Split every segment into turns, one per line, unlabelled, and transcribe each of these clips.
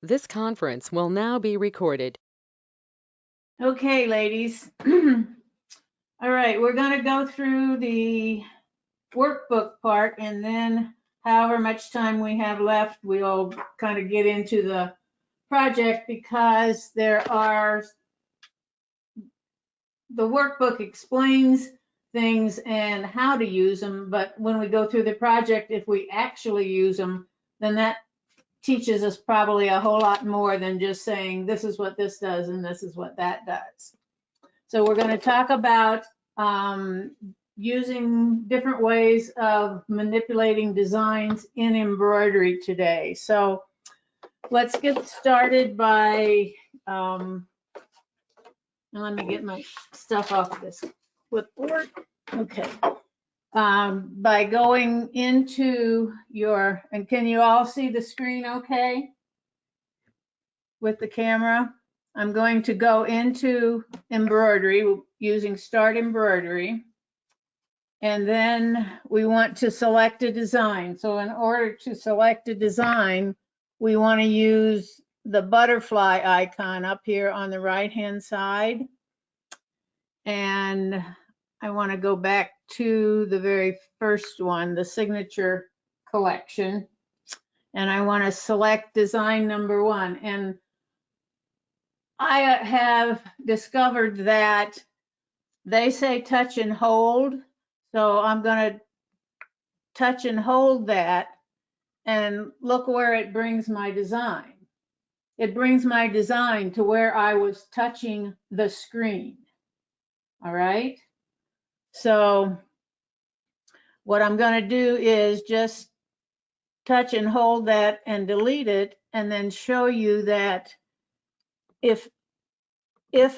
This conference will now be recorded.
Okay, ladies. All right, we're going to go through the workbook part, and then however much time we have left, we'll kind of get into the project, because the workbook explains things and how to use them, but when we go through the project, if we actually use them, then that teaches us probably a whole lot more than just saying this is what this does and this is what that does. So we're going to talk about using different ways of manipulating designs in embroidery today. So let's get started by, let me get my stuff off this clipboard. Okay. By going into your, and can you all see the screen okay with the camera? I'm going to go into embroidery using Start Embroidery. And then we want to select a design. So in order to select a design, we want to use the butterfly icon up here on the right-hand side. And I want to go back to the very first one, the signature collection. And I want to select design number 1. And I have discovered that they say touch and hold. So I'm going to touch and hold that, and look where it brings my design. It brings my design to where I was touching the screen. All right. So what I'm going to do is just touch and hold that and delete it, and then show you that if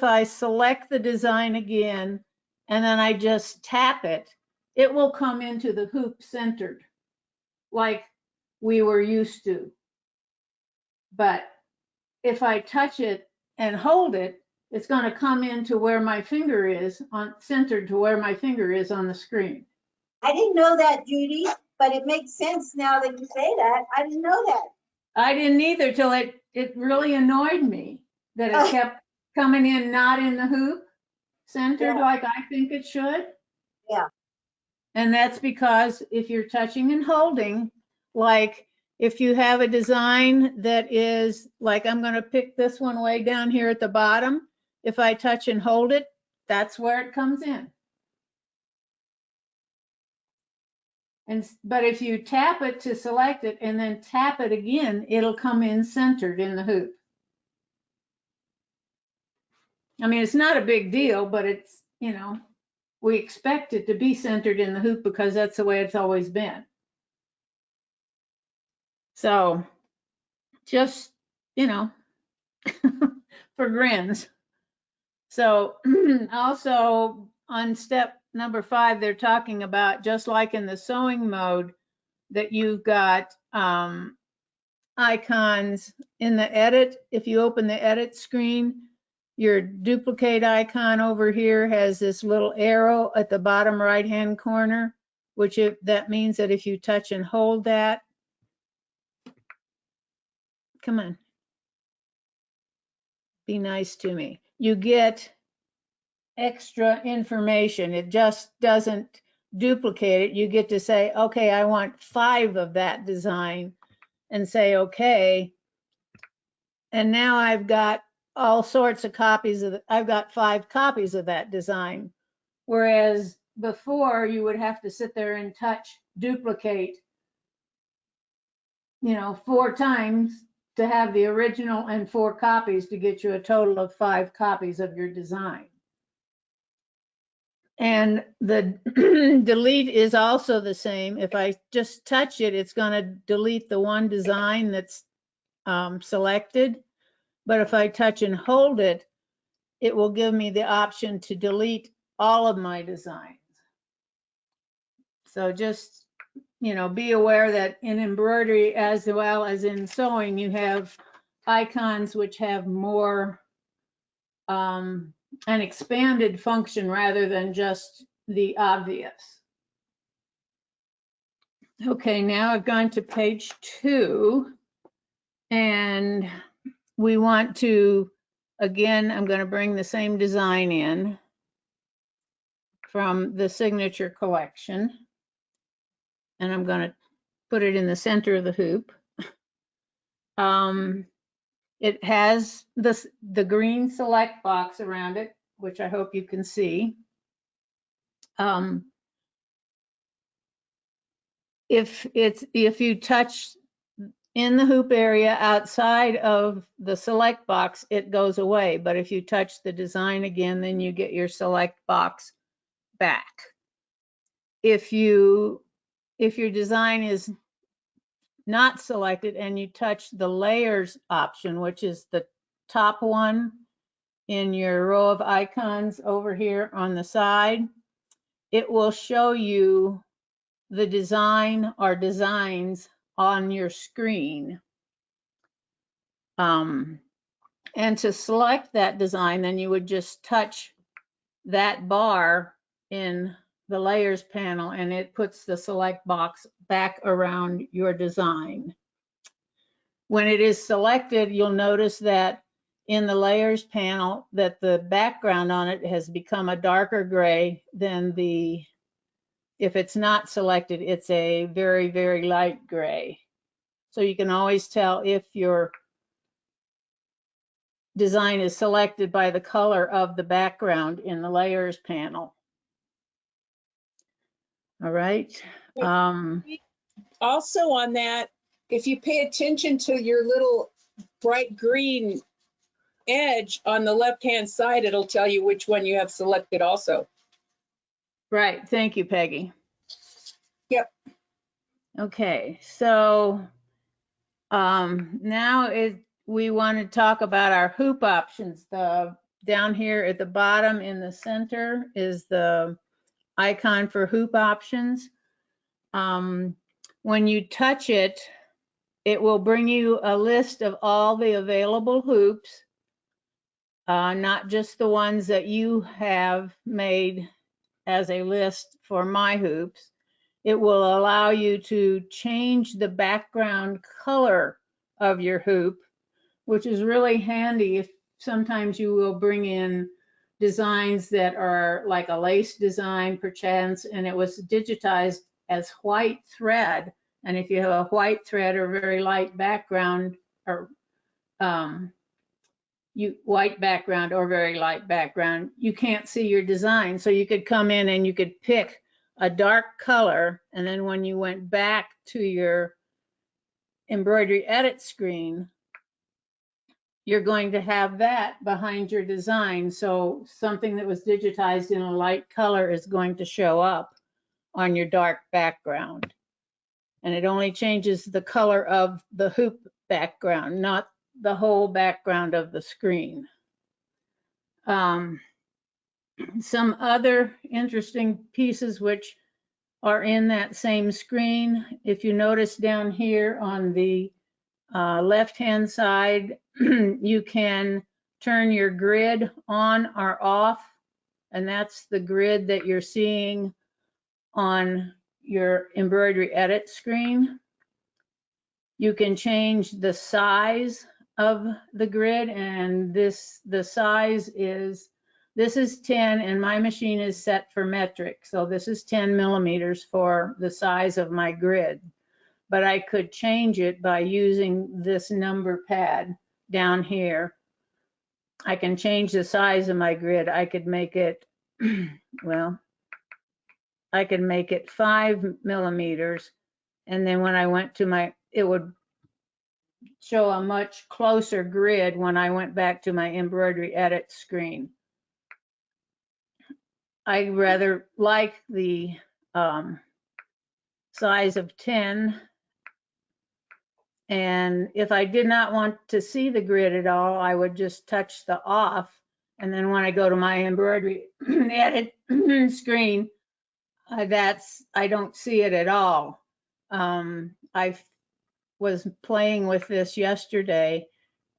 I select the design again and then I just tap it, it will come into the hoop centered like we were used to. But if I touch it and hold it, it's going to come into where my finger is, centered to where my finger is on the screen.
I didn't know that, Judy, but it makes sense now that you say that. I didn't know that.
I didn't either till it really annoyed me that it kept coming in not in the hoop centered like I think it should.
Yeah.
And that's because if you're touching and holding, like if you have a design that is like, I'm going to pick this one way down here at the bottom. If I touch and hold it, that's where it comes in. But if you tap it to select it and then tap it again, it'll come in centered in the hoop. I mean, it's not a big deal, but it's, you know, we expect it to be centered in the hoop because that's the way it's always been. So just, you know, for grins. So also on step number 5, they're talking about, just like in the sewing mode, that you've got icons in the edit. If you open the edit screen, your duplicate icon over here has this little arrow at the bottom right-hand corner, which that means that if you touch and hold that, come on, be nice to me, you get extra information. It just doesn't duplicate it. You get to say, okay, I want 5 of that design, and say, okay. And now I've got all sorts of copies of I've got 5 copies of that design. Whereas before you would have to sit there and touch, duplicate, 4 times to have the original and 4 copies to get you a total of 5 copies of your design. And the delete is also the same. If I just touch it, it's going to delete the one design that's selected. But if I touch and hold it, it will give me the option to delete all of my designs. So just, be aware that in embroidery as well as in sewing, you have icons which have more an expanded function rather than just the obvious. Okay, now I've gone to page 2, and we want to, again, I'm going to bring the same design in from the signature collection, and I'm going to put it in the center of the hoop. It has the green select box around it, which I hope you can see. If you touch in the hoop area outside of the select box, it goes away. But if you touch the design again, then you get your select box back. If your design is not selected and you touch the layers option, which is the top one in your row of icons over here on the side, it will show you the design or designs on your screen. And to select that design, then you would just touch that bar in the layers panel and it puts the select box back around your design. When it is selected, you'll notice that in the layers panel that the background on it has become a darker gray than if it's not selected, it's a very, very light gray. So you can always tell if your design is selected by the color of the background in the layers panel. All right.
Also on that, if you pay attention to your little bright green edge on the left-hand side, it'll tell you which one you have selected also.
Right. Thank you, Peggy.
Yep.
Okay. So now we want to talk about our hoop options. Down here at the bottom in the center is the icon for hoop options. When you touch it, it will bring you a list of all the available hoops, not just the ones that you have made as a list for my hoops. It will allow you to change the background color of your hoop, which is really handy if sometimes you will bring in designs that are like a lace design perchance, and it was digitized as white thread. And if you have a white thread or very light background, or white background or very light background, you can't see your design. So you could come in and you could pick a dark color, and then when you went back to your embroidery edit screen, you're going to have that behind your design. So something that was digitized in a light color is going to show up on your dark background. And it only changes the color of the hoop background, not the whole background of the screen. Some other interesting pieces which are in that same screen, if you notice down here on the left-hand side, you can turn your grid on or off, and that's the grid that you're seeing on your embroidery edit screen. You can change the size of the grid, and the size is, this is 10 and my machine is set for metric. So this is 10 millimeters for the size of my grid. But I could change it by using this number pad down here. I can change the size of my grid. I could make it, well, I could make it 5 millimeters. And then when I went to it would show a much closer grid when I went back to my embroidery edit screen. I rather like the size of 10. And if I did not want to see the grid at all, I would just touch the off. And then when I go to my embroidery edit screen, I don't see it at all. I was playing with this yesterday,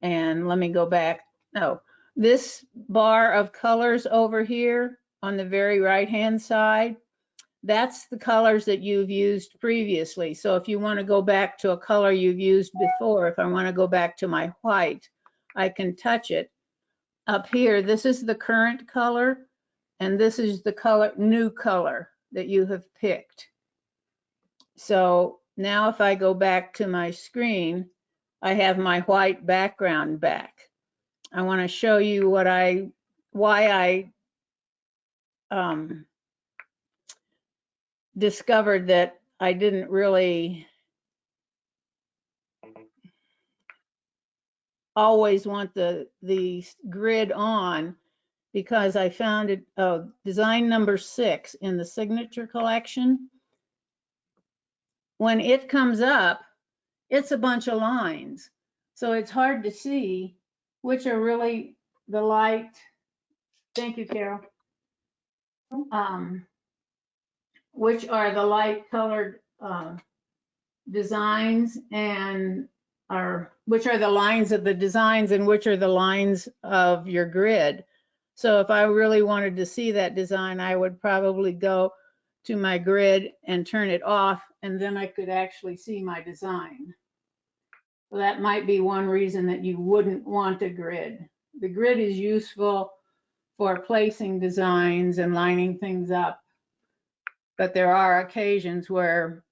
and let me go back. No, this bar of colors over here on the very right-hand side, that's the colors that you've used previously. So if you want to go back to a color you've used before, if I want to go back to my white, I can touch it. Up here, this is the current color, and this is the new color that you have picked. So now if I go back to my screen, I have my white background back. I want to show you why I discovered that I didn't really always want the grid on, because I found it, design number 6 in the signature collection. When it comes up, it's a bunch of lines. So it's hard to see which are really the light. Thank you, Carol. Which are the light colored designs, and which are the lines of the designs and which are the lines of your grid. So if I really wanted to see that design, I would probably go to my grid and turn it off, and then I could actually see my design. So that might be one reason that you wouldn't want a grid. The grid is useful for placing designs and lining things up, but there are occasions where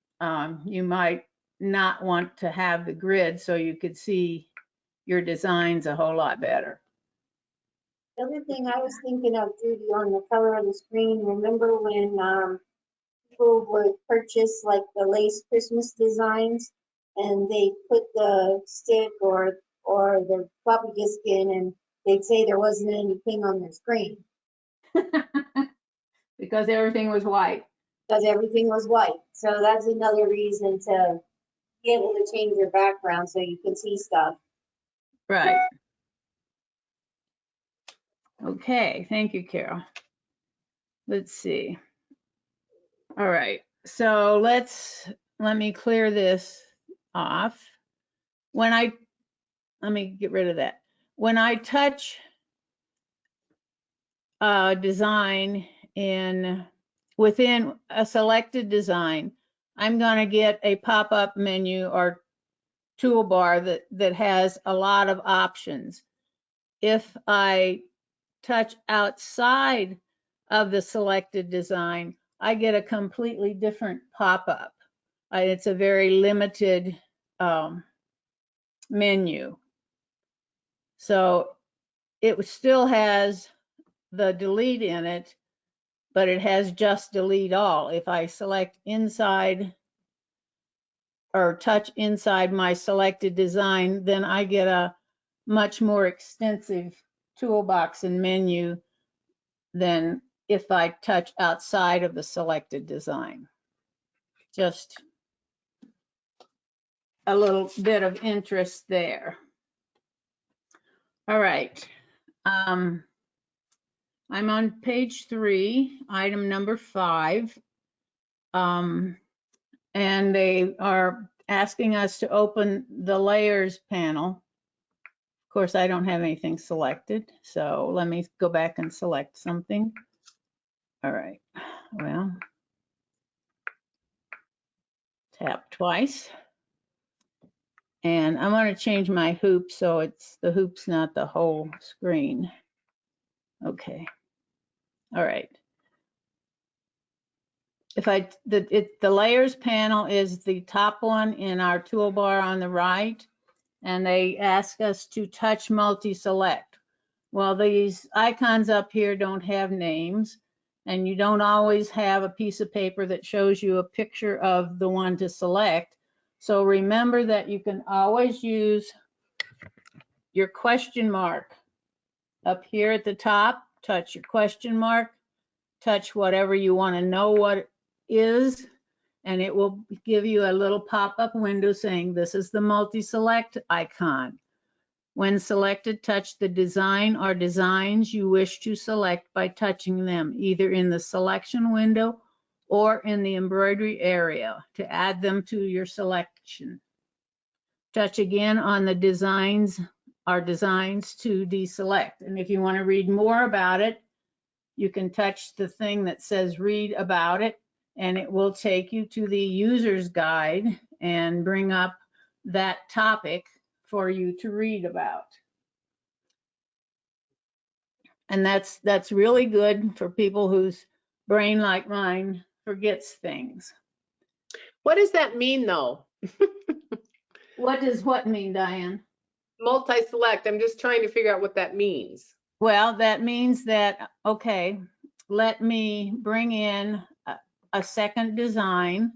you might not want to have the grid so you could see your designs a whole lot better.
The other thing I was thinking of, Judy, on the color of the screen, remember when people would purchase like the lace Christmas designs and they put the stick or the floppy disk in and they'd say there wasn't anything on their screen
Because everything was white.
because everything was white. So that's another reason to be able to change your background so you can see stuff.
Right. Okay, thank you, Carol. Let's see. All right, so let me clear this off. Let me get rid of that. When I touch a design within a selected design, I'm going to get a pop-up menu or toolbar that has a lot of options. If I touch outside of the selected design, I get a completely different pop-up. It's a very limited menu. So it still has the delete in it, but it has just delete all. If I select inside or touch inside my selected design, then I get a much more extensive toolbox and menu than if I touch outside of the selected design. Just a little bit of interest there. All right. I'm on page 3, item number 5. And they are asking us to open the layers panel. Of course, I don't have anything selected, so let me go back and select something. All right, well, tap twice. And I want to change my hoop so the hoop's not the whole screen. Okay, all right. The layers panel is the top one in our toolbar on the right, and they ask us to touch multi-select. Well, these icons up here don't have names, and you don't always have a piece of paper that shows you a picture of the one to select. So remember that you can always use your question mark. Up here at the top, touch your question mark, touch whatever you want to know what it is, and it will give you a little pop-up window saying this is the multi-select icon. When selected, touch the design or designs you wish to select by touching them, either in the selection window or in the embroidery area to add them to your selection. Touch again on the designs or designs to deselect. And if you want to read more about it, you can touch the thing that says read about it, and it will take you to the user's guide and bring up that topic for you to read about. And that's really good for people whose brain, like mine, forgets things.
What does that mean though?
What does what mean, Diane?
Multi-select. I'm just trying to figure out what that means.
Well, that means that, okay, let me bring in a second design.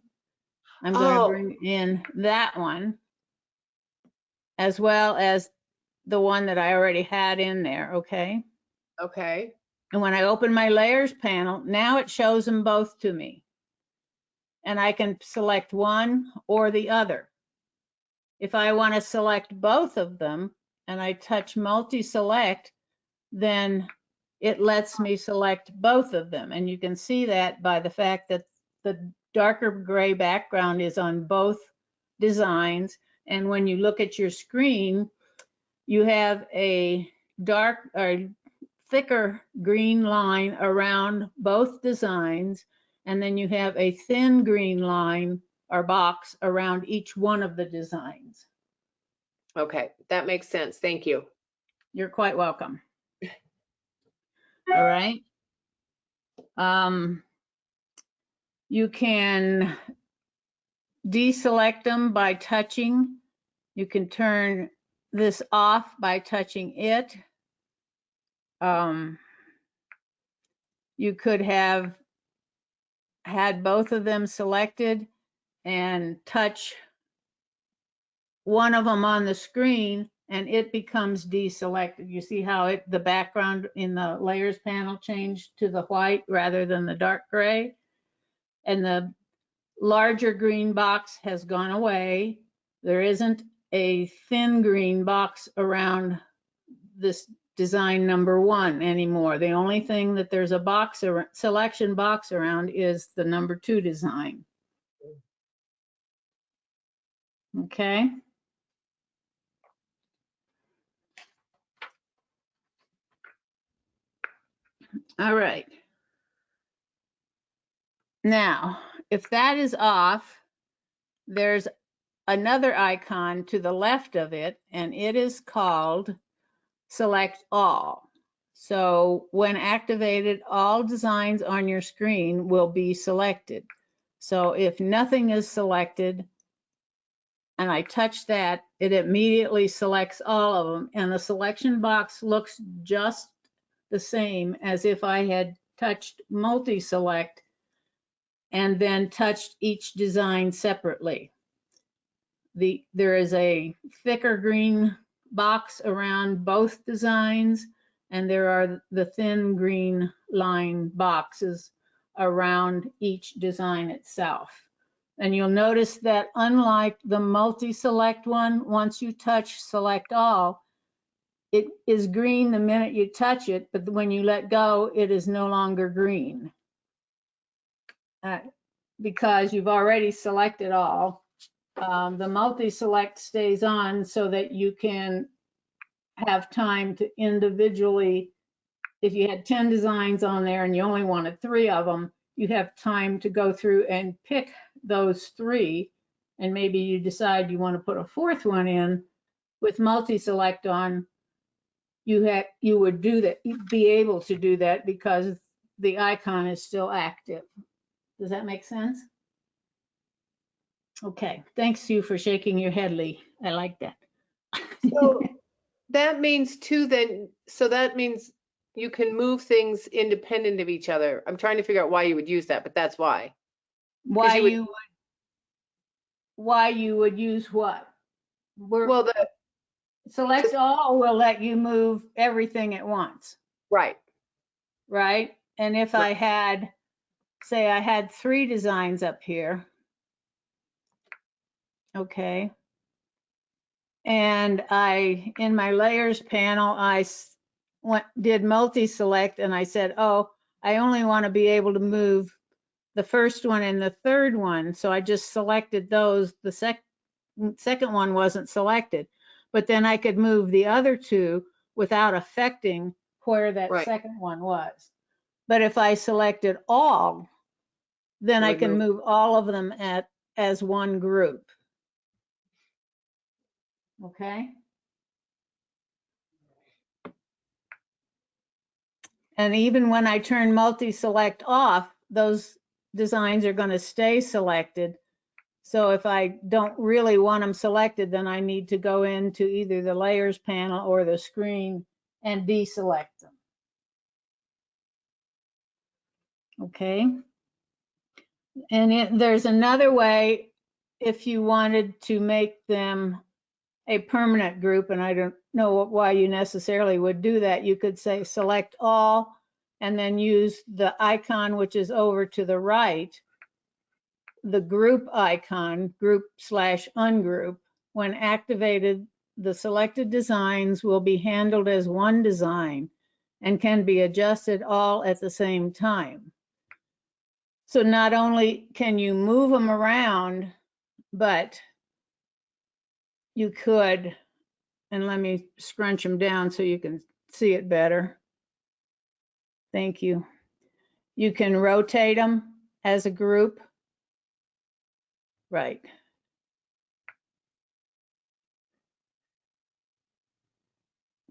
I'm going to
Oh,
bring in that one, as well as the one that I already had in there, okay?
okay.
And when I open my layers panel, now it shows them both to me. And I can select one or the other. If I want to select both of them and I touch multi-select, then it lets me select both of them. And you can see that by the fact that the darker gray background is on both designs. And when you look at your screen, you have a dark or thicker green line around both designs. And then you have a thin green line or box around each one of the designs.
Okay, that makes sense. Thank you.
You're quite welcome. All right. You can deselect them by touching. You can turn this off by touching it. You could have had both of them selected and touch one of them on the screen and it becomes deselected. You see how the background in the layers panel changed to the white rather than the dark gray? And the larger green box has gone away. There isn't a thin green box around this design number 1 anymore. The only thing that there's a box selection box around is the number 2 design. Okay. All right. Now, if that is off, there's another icon to the left of it, and it is called Select All. So when activated, all designs on your screen will be selected. So if nothing is selected, and I touch that, it immediately selects all of them, and the selection box looks just the same as if I had touched multi-select and then touched each design separately. There is a thicker green box around both designs, and there are the thin green line boxes around each design itself. And you'll notice that unlike the multi-select one, once you touch select all, it is green the minute you touch it, but when you let go, it is no longer green. Because you've already selected all. The multi-select stays on so that you can have time to individually, if you had 10 designs on there and you only wanted 3 of them, you have time to go through and pick those 3, and maybe you decide you want to put a 4th one in. With multi-select on, you would do that, you'd be able to do that because the icon is still active. Does that make sense? Okay, thanks you for shaking your head, Lee. I like that.
So that means too then, so that means you can move things independent of each other. I'm trying to figure out why you would use that, but that's why.
Why you would use what?
Well,
Select all will let you move everything at once,
right.
right? And if I had, say I had 3 designs up here, okay, and in my layers panel, I did multi-select and I said, oh, I only want to be able to move the first one and the third one. So I just selected those. The second one wasn't selected, but then I could move the other 2 without affecting where that second one was. But if I selected all, then I can move all of them as one group. Okay. And even when I turn multi-select off, those designs are going to stay selected. So if I don't really want them selected, then I need to go into either the layers panel or the screen and deselect them. Okay. And there's another way if you wanted to make them a permanent group, and I don't know why you necessarily would do that. You could say select all and then use the icon which is over to the right, the group icon, group/ungroup. When activated, the selected designs will be handled as one design and can be adjusted all at the same time. So not only can you move them around, but you could, and let me scrunch them down so you can see it better. Thank you. You can rotate them as a group. Right.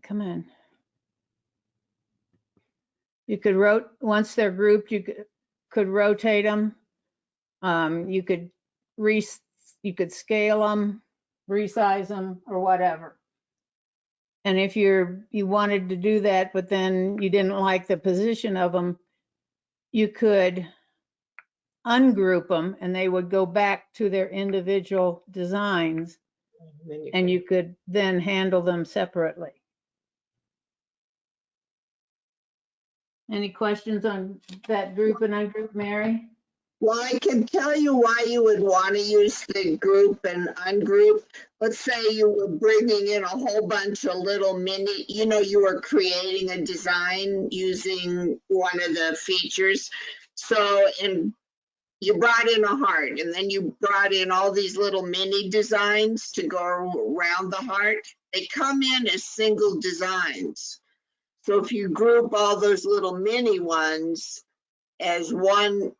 Come on. You could once they're grouped, you could rotate them. You could scale them, resize them, or whatever. And if you wanted to do that, but then you didn't like the position of them, you could ungroup them and they would go back to their individual designs, and you could then handle them separately. Any questions on that group and ungroup, Mary?
Well, I can tell you why you would want to use the group and ungroup. Let's say you were bringing in a whole bunch of little mini, you were creating a design using one of the features. So, and you brought in a heart, and then you brought in all these little mini designs to go around the heart. They come in as single designs. So if you group all those little mini ones as one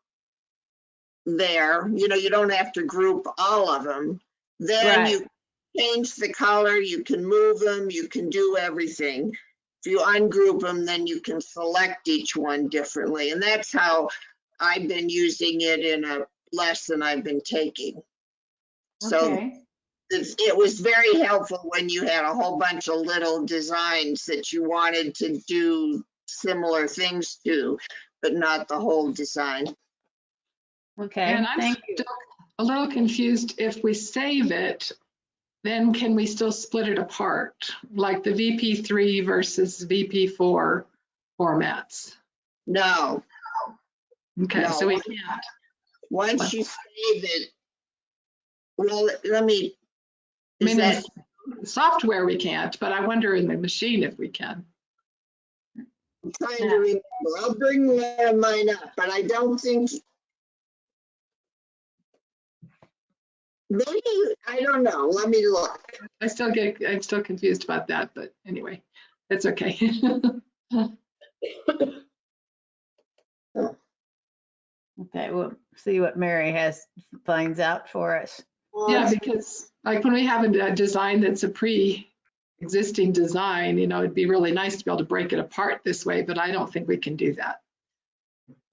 there, you don't have to group all of them. Then
Right.
you change the color, you can move them, you can do everything. If you ungroup them, then you can select each one differently. And that's how I've been using it in a lesson I've been taking. So
Okay.
it was very helpful when you had a whole bunch of little designs that you wanted to do similar things to, but not the whole design.
Okay.
And I'm
Thank you.
still a little confused. If we save it, then can we still split it apart, like the VP3 versus VP4 formats?
No.
Okay,
No.
so we can't.
Once you save it, well, let me,
I
is
mean, in
that,
the software we can't, but I wonder in the machine if we can.
I'm trying to remember. I'll bring one of mine up, but I don't think, maybe, I don't know. Let me look.
I'm still confused about that, but anyway, it's okay.
Okay, we'll see what Mary finds out for us.
Yeah, because like when we have a design that's a pre-existing design, it'd be really nice to be able to break it apart this way, but I don't think we can do that.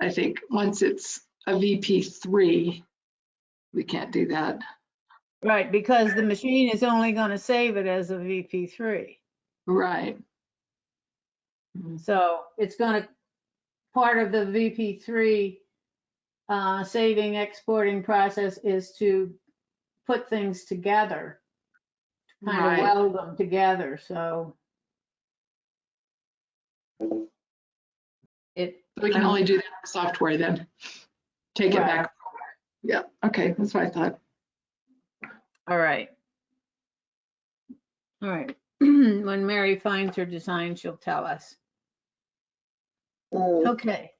I think once it's a VP3, we can't do that.
Right, because the machine is only going to save it as a VP3.
Right.
So it's going to, part of the VP3 saving exporting process is to put things together, kind
Right.
of weld them together. So
We can only do that in software then. Take it
Right.
back. Yeah, okay, that's what I thought.
All right. All right. When Mary finds her design, she'll tell us. Okay.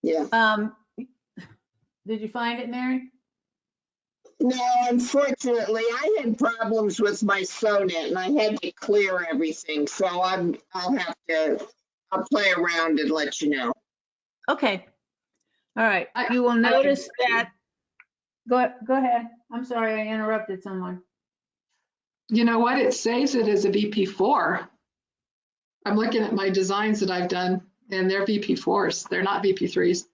Yeah.
Did you find it, Mary?
No, unfortunately, I had problems with my SewNet and I had to clear everything. So I'll play around and let you know.
Okay. All right. You will notice that. Go ahead. I'm sorry, I interrupted someone.
You know what? It saves it as a VP4. I'm looking at my designs that I've done and they're VP4s. They're not VP3s.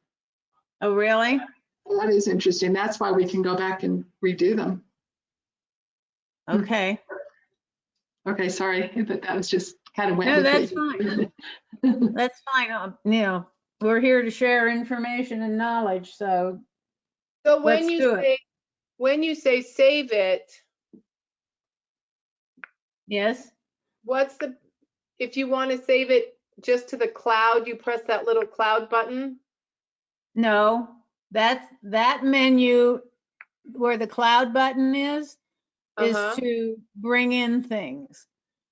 Oh, really?
That is interesting. That's why we can go back and redo them.
Okay.
Okay, sorry, but that was just kind of went
No,
with
that's
it.
fine. That's fine. You know, we're here to share information and knowledge, so
So
let's do it.
when you say save it,
Yes?
if you want to save it just to the cloud, you press that little cloud button?
No, that menu where the cloud button is
Uh-huh.
to bring in things.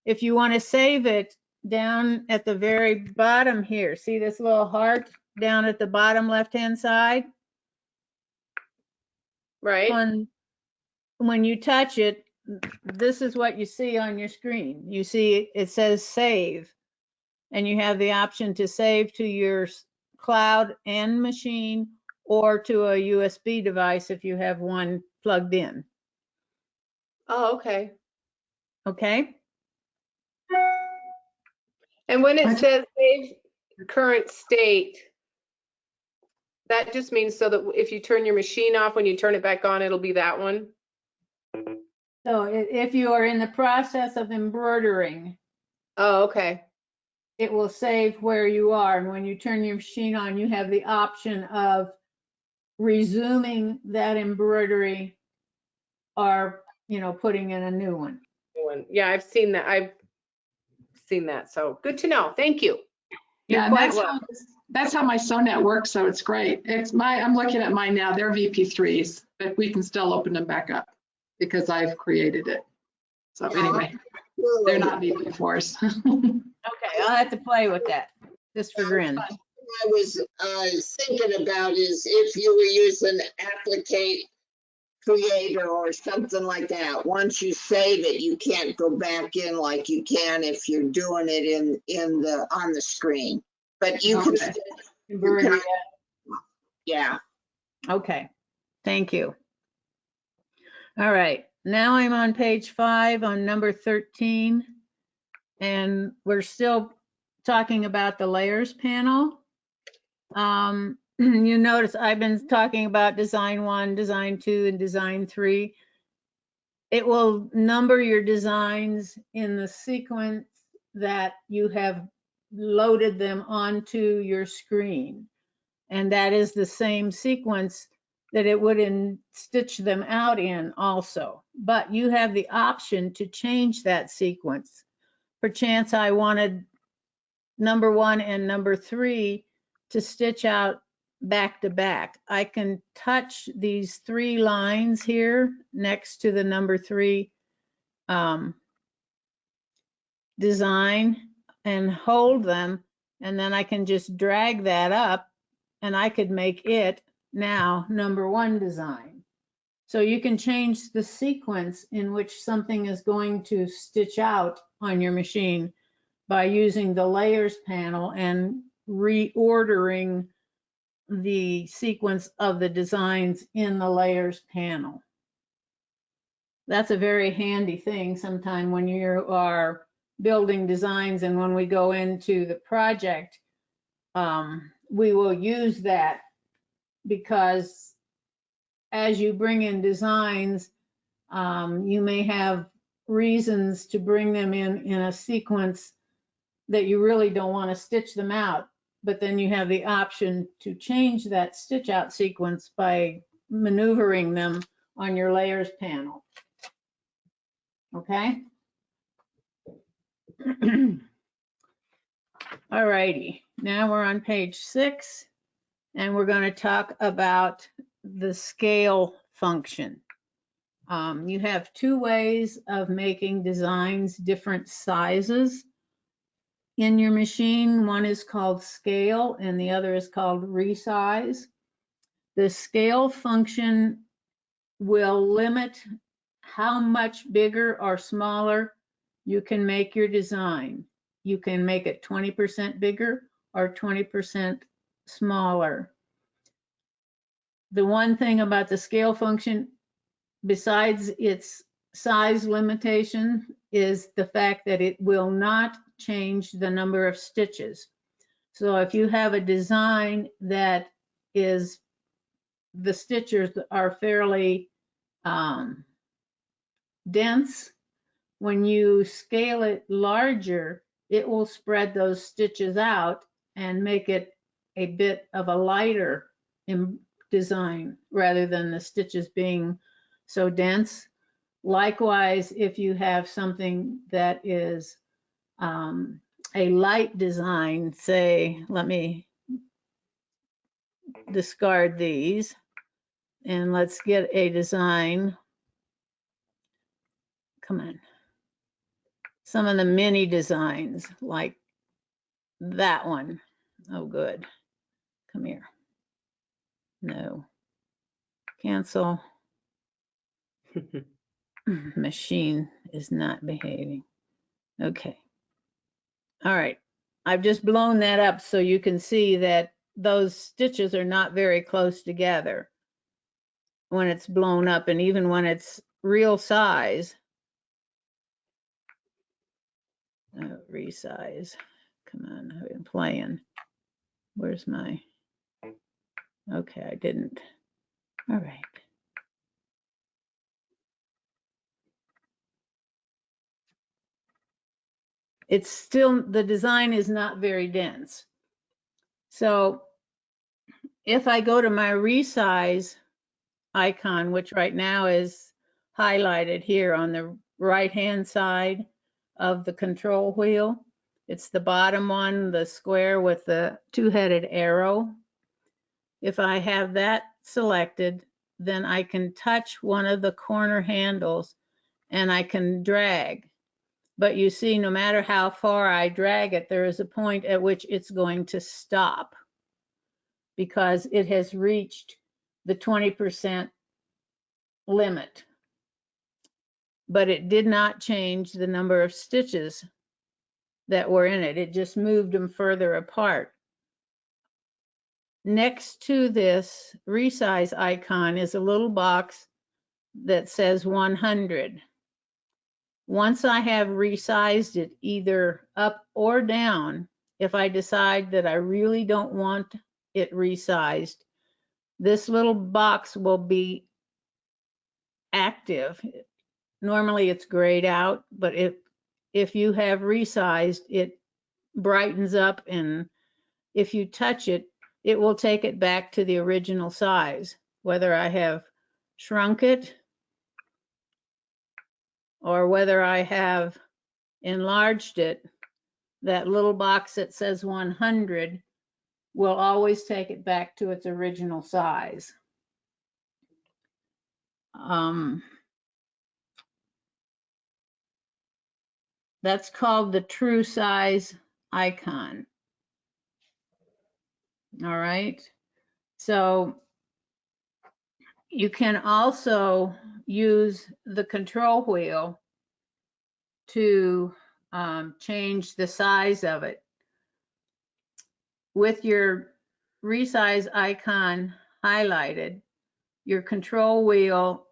If you want to save it, down at the very bottom here, see this little heart down at the bottom left-hand side?
Right.
When you touch it, this is what you see on your screen. You see it says save, and you have the option to save to your cloud and machine or to a USB device if you have one plugged in.
Oh, okay.
Okay?
And when it says save current state, that just means so that if you turn your machine off, when you turn it back on, it'll be that one?
So if you are in the process of embroidering,
Oh, okay.
it will save where you are. And when you turn your machine on, you have the option of resuming that embroidery or, you know, putting in a new one.
Yeah, I've seen that. So good to know. Thank you.
You're
Yeah, and
quite welcome.
that's how my SewNet works, so it's great. I'm looking at mine now, they're VP3s, but we can still open them back up because I've created it. So anyway, they're not VP4s.
Okay, I'll have to play with that, just for grins.
I was thinking about is if you were using Applicate Creator or something like that. Once you save it, you can't go back in like you can if you're doing it on the screen. But you can,
Okay.
Embroidery,
yeah.
okay, thank you. All right, now I'm on page 5 on number 13, and we're still talking about the layers panel. You notice I've been talking about design 1, design 2, and design 3. It will number your designs in the sequence that you have loaded them onto your screen. And that is the same sequence that it would stitch them out in also. But you have the option to change that sequence. Perchance I wanted number 1 and number 3 to stitch out back to back. I can touch these 3 lines here next to the number 3 design and hold them, and then I can just drag that up and I could make it now number 1 design. So you can change the sequence in which something is going to stitch out on your machine by using the layers panel and reordering the sequence of the designs in the layers panel. That's a very handy thing sometime when you are building designs, and when we go into the project, we will use that, because as you bring in designs, you may have reasons to bring them in a sequence that you really don't want to stitch them out, but then you have the option to change that stitch out sequence by maneuvering them on your layers panel. Okay. All righty, now we're on page 6, and we're going to talk about the scale function. You have 2 ways of making designs different sizes in your machine. One is called scale and the other is called resize. The scale function will limit how much bigger or smaller you can make your design. You can make it 20% bigger or 20% smaller. The one thing about the scale function, besides its size limitation, is the fact that it will not change the number of stitches. So if you have a design that is, the stitches are fairly dense, when you scale it larger, it will spread those stitches out and make it a bit of a lighter design rather than the stitches being so dense. Likewise, if you have something that is a light design, say, let me discard these and let's get a design. Come on. Some of the mini designs like that one. Oh, good. Come here. No. Cancel. Machine is not behaving. Okay. All right. I've just blown that up so you can see that those stitches are not very close together when it's blown up, and even when it's real size. Resize. Come on, I've been playing. Where's my, okay, I didn't. All right. It's still, the design is not very dense. So if I go to my resize icon, which right now is highlighted here on the right-hand side of the control wheel, it's the bottom one, the square with the two-headed arrow. If I have that selected, then I can touch one of the corner handles and I can drag. But you see, no matter how far I drag it, there is a point at which it's going to stop because it has reached the 20% limit. But it did not change the number of stitches that were in it. It just moved them further apart. Next to this resize icon is a little box that says 100. Once I have resized it either up or down, if I decide that I really don't want it resized, this little box will be active. Normally it's grayed out, but if you have resized, it brightens up, and if you touch it, it will take it back to the original size, whether I have shrunk it or whether I have enlarged it. That little box that says 100 will always take it back to its original size. That's called the true size icon. All right. So you can also use the control wheel to change the size of it. With your resize icon highlighted, your control wheel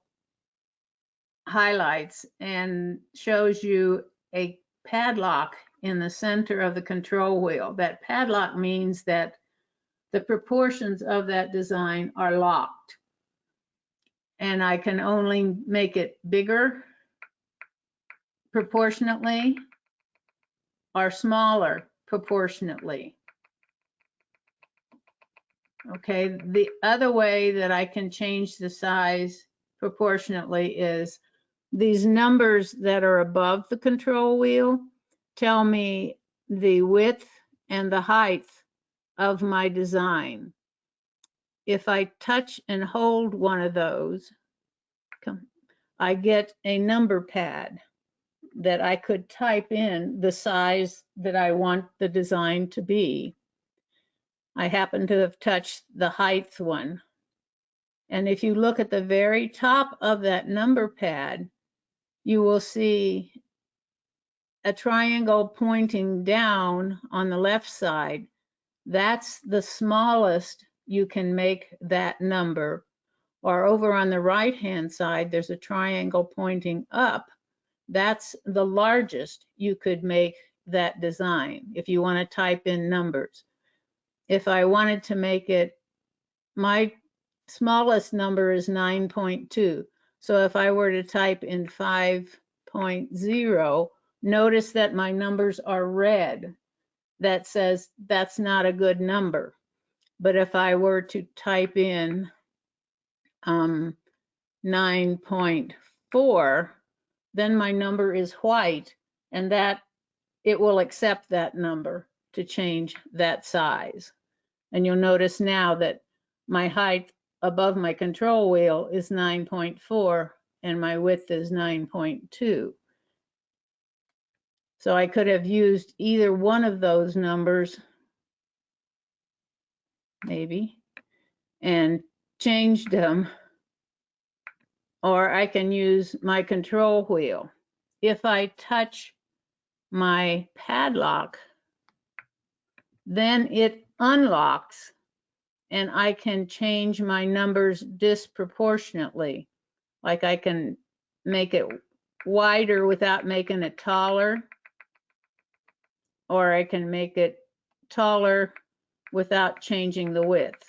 highlights and shows you a padlock in the center of the control wheel. That padlock means that the proportions of that design are locked, and I can only make it bigger proportionately or smaller proportionately. Okay, the other way that I can change the size proportionately is these numbers that are above the control wheel tell me the width and the height of my design. If I touch and hold one of those, I get a number pad that I could type in the size that I want the design to be. I happen to have touched the height one. And if you look at the very top of that number pad, you will see a triangle pointing down on the left side. That's the smallest you can make that number. Or over on the right-hand side, there's a triangle pointing up. That's the largest you could make that design if you want to type in numbers. if I wanted to make it, my smallest number is 9.2. So if I were to type in 5.0, notice that my numbers are red. That says that's not a good number. But if I were to type in 9.4, then my number is white, and that it will accept that number to change that size. And you'll notice now that my height above my control wheel is 9.4 and my width is 9.2. So I could have used either one of those numbers, maybe, and changed them, or I can use my control wheel. If I touch my padlock, then it unlocks and I can change my numbers disproportionately. Like I can make it wider without making it taller, or I can make it taller without changing the width.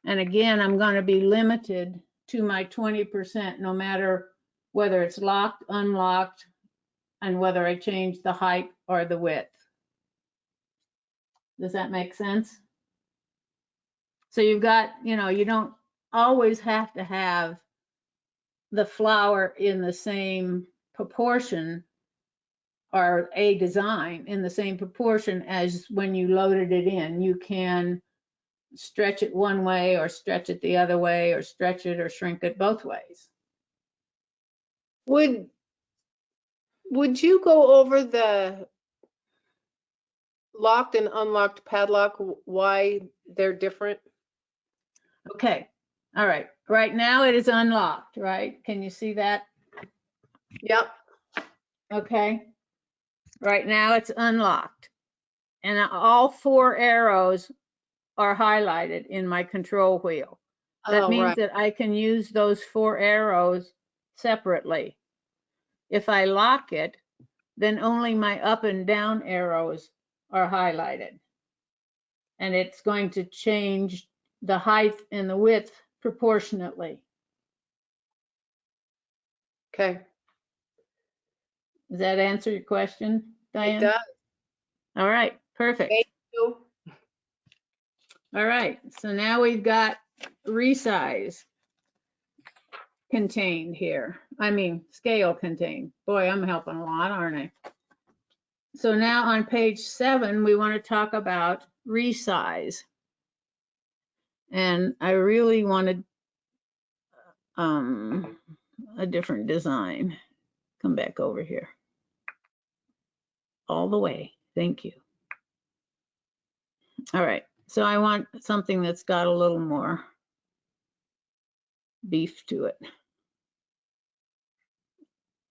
And again, I'm going to be limited to my 20% no matter whether it's locked, unlocked, and whether I change the height or the width. Does that make sense? So you've got, you don't always have to have the flower in the same proportion, or a design in the same proportion as when you loaded it in. You can stretch it one way or stretch it the other way, or stretch it or shrink it both ways.
Would you go over the locked and unlocked padlock, why they're different?
Okay, all right. Right now it is unlocked, right? Can you see that?
Yep.
Okay. Right now it's unlocked. And all 4 arrows are highlighted in my control wheel. That means
right.
that I can use those 4 arrows separately. If I lock it, then only my up and down arrows are highlighted. And it's going to change the height and the width proportionately.
Okay.
Does that answer your question, Diane?
It does.
All right, perfect.
Thank you.
All right, so now we've got resize contained here. I mean, scale contained. Boy, I'm helping a lot, aren't I? So now on page 7, we want to talk about resize. And I really wanted a different design. Come back over here. All the way. Thank you. All right, so I want something that's got a little more beef to it.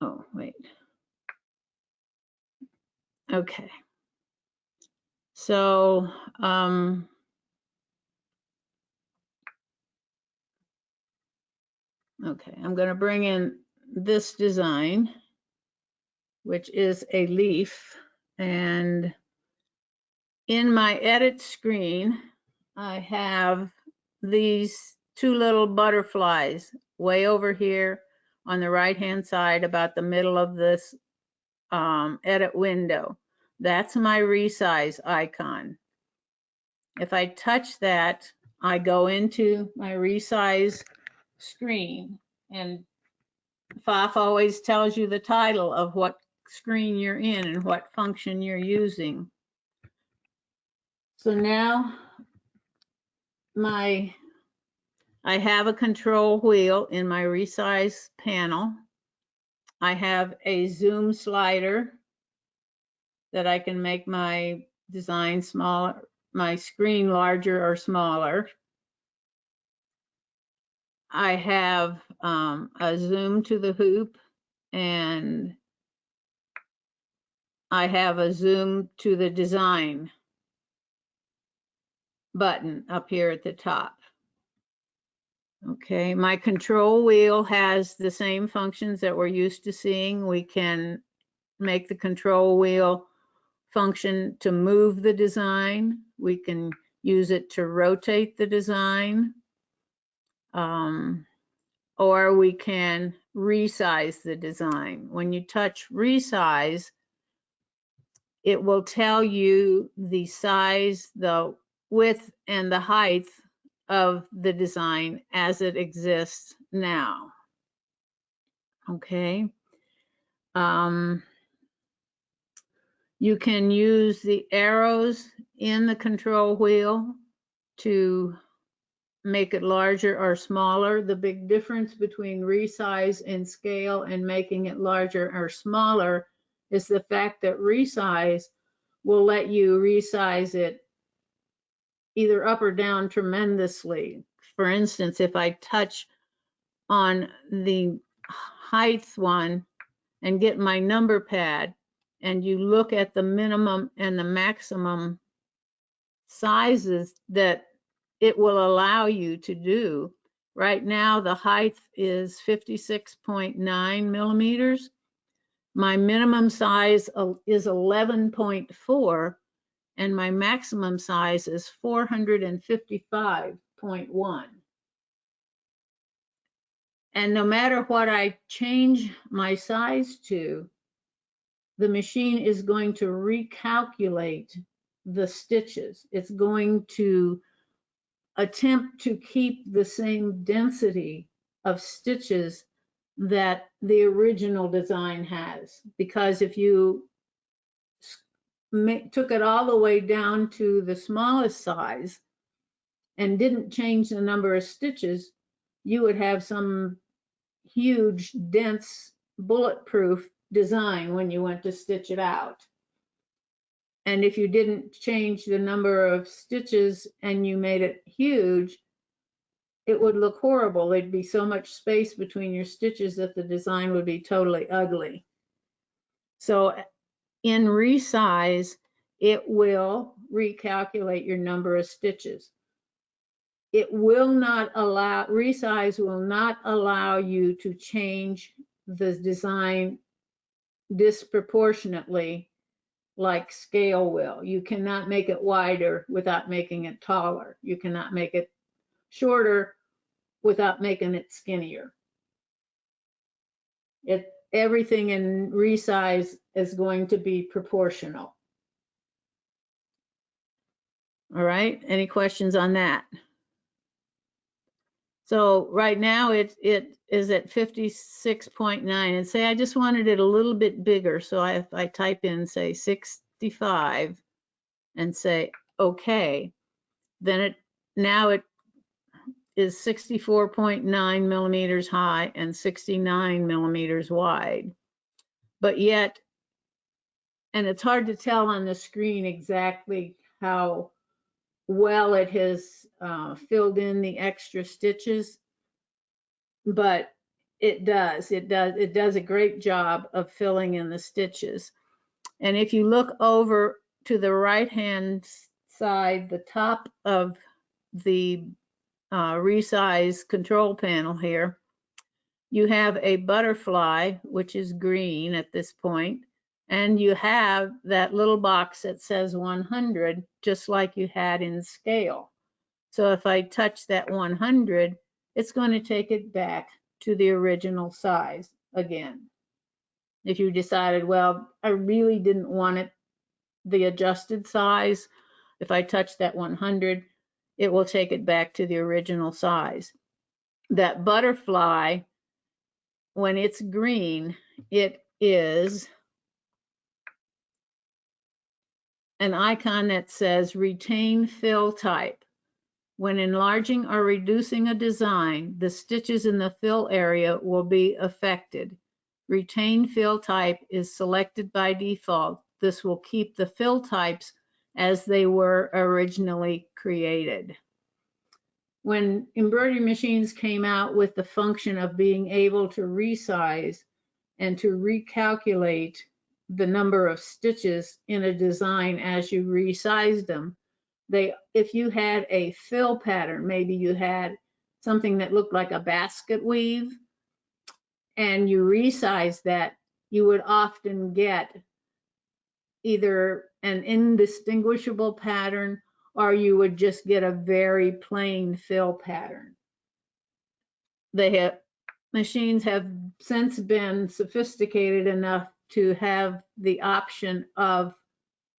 Oh, wait. Okay. So, okay, I'm going to bring in this design, which is a leaf. And in my edit screen, I have these 2 little butterflies way over here on the right-hand side, about the middle of this edit window. That's my resize icon. If I touch that, I go into my resize screen, and FOF always tells you the title of what screen you're in and what function you're using. So now I have a control wheel in my resize panel. I have a zoom slider that I can make my design smaller, my screen larger or smaller. I have a zoom to the hoop, and I have a zoom to the design button up here at the top. Okay, my control wheel has the same functions that we're used to seeing. We can make the control wheel function to move the design. We can use it to rotate the design, or we can resize the design. When you touch resize, it will tell you the size, the width, and the height of the design as it exists now. Okay. You can use the arrows in the control wheel to make it larger or smaller. The big difference between resize and scale and making it larger or smaller is the fact that resize will let you resize it either up or down tremendously. For instance, if I touch on the height one and get my number pad, and you look at the minimum and the maximum sizes that it will allow you to do. Right now, the height is 56.9 millimeters. My minimum size is 11.4, and my maximum size is 455.1. And no matter what I change my size to, the machine is going to recalculate the stitches. It's going to attempt to keep the same density of stitches that the original design has. Because if you took it all the way down to the smallest size and didn't change the number of stitches, you would have some huge, dense, bulletproof design when you went to stitch it out. And if you didn't change the number of stitches and you made it huge, it would look horrible. There'd be so much space between your stitches that the design would be totally ugly. So in resize, it will recalculate your number of stitches. It will not allow, resize will not allow you to change the design disproportionately like scale will. You cannot make it wider without making it taller. You cannot make it shorter without making it skinnier. Everything in resize is going to be proportional. All right, any questions on that? So right now it is at 56.9, and say I just wanted it a little bit bigger. So if I type in, say, 65 and say okay, then now it is 64.9 millimeters high and 69 millimeters wide. But yet, and it's hard to tell on the screen exactly how well it has filled in the extra stitches, but it does a great job of filling in the stitches. And if you look over to the right hand side, the top of the resize control panel here, you have a butterfly, which is green at this point, and you have that little box that says 100, just like you had in scale. So if I touch that 100, it's going to take it back to the original size again. If you decided, well, I really didn't want it the adjusted size, if I touch that 100, it will take it back to the original size. That butterfly, when it's green, it is an icon that says retain fill type. When enlarging or reducing a design, the stitches in the fill area will be affected. Retain fill type is selected by default. This will keep the fill types as they were originally created. When embroidery machines came out with the function of being able to resize and to recalculate the number of stitches in a design as you resized them, if you had a fill pattern, maybe you had something that looked like a basket weave, and you resized that, you would often get either an indistinguishable pattern or you would just get a very plain fill pattern. Machines have since been sophisticated enough to have the option of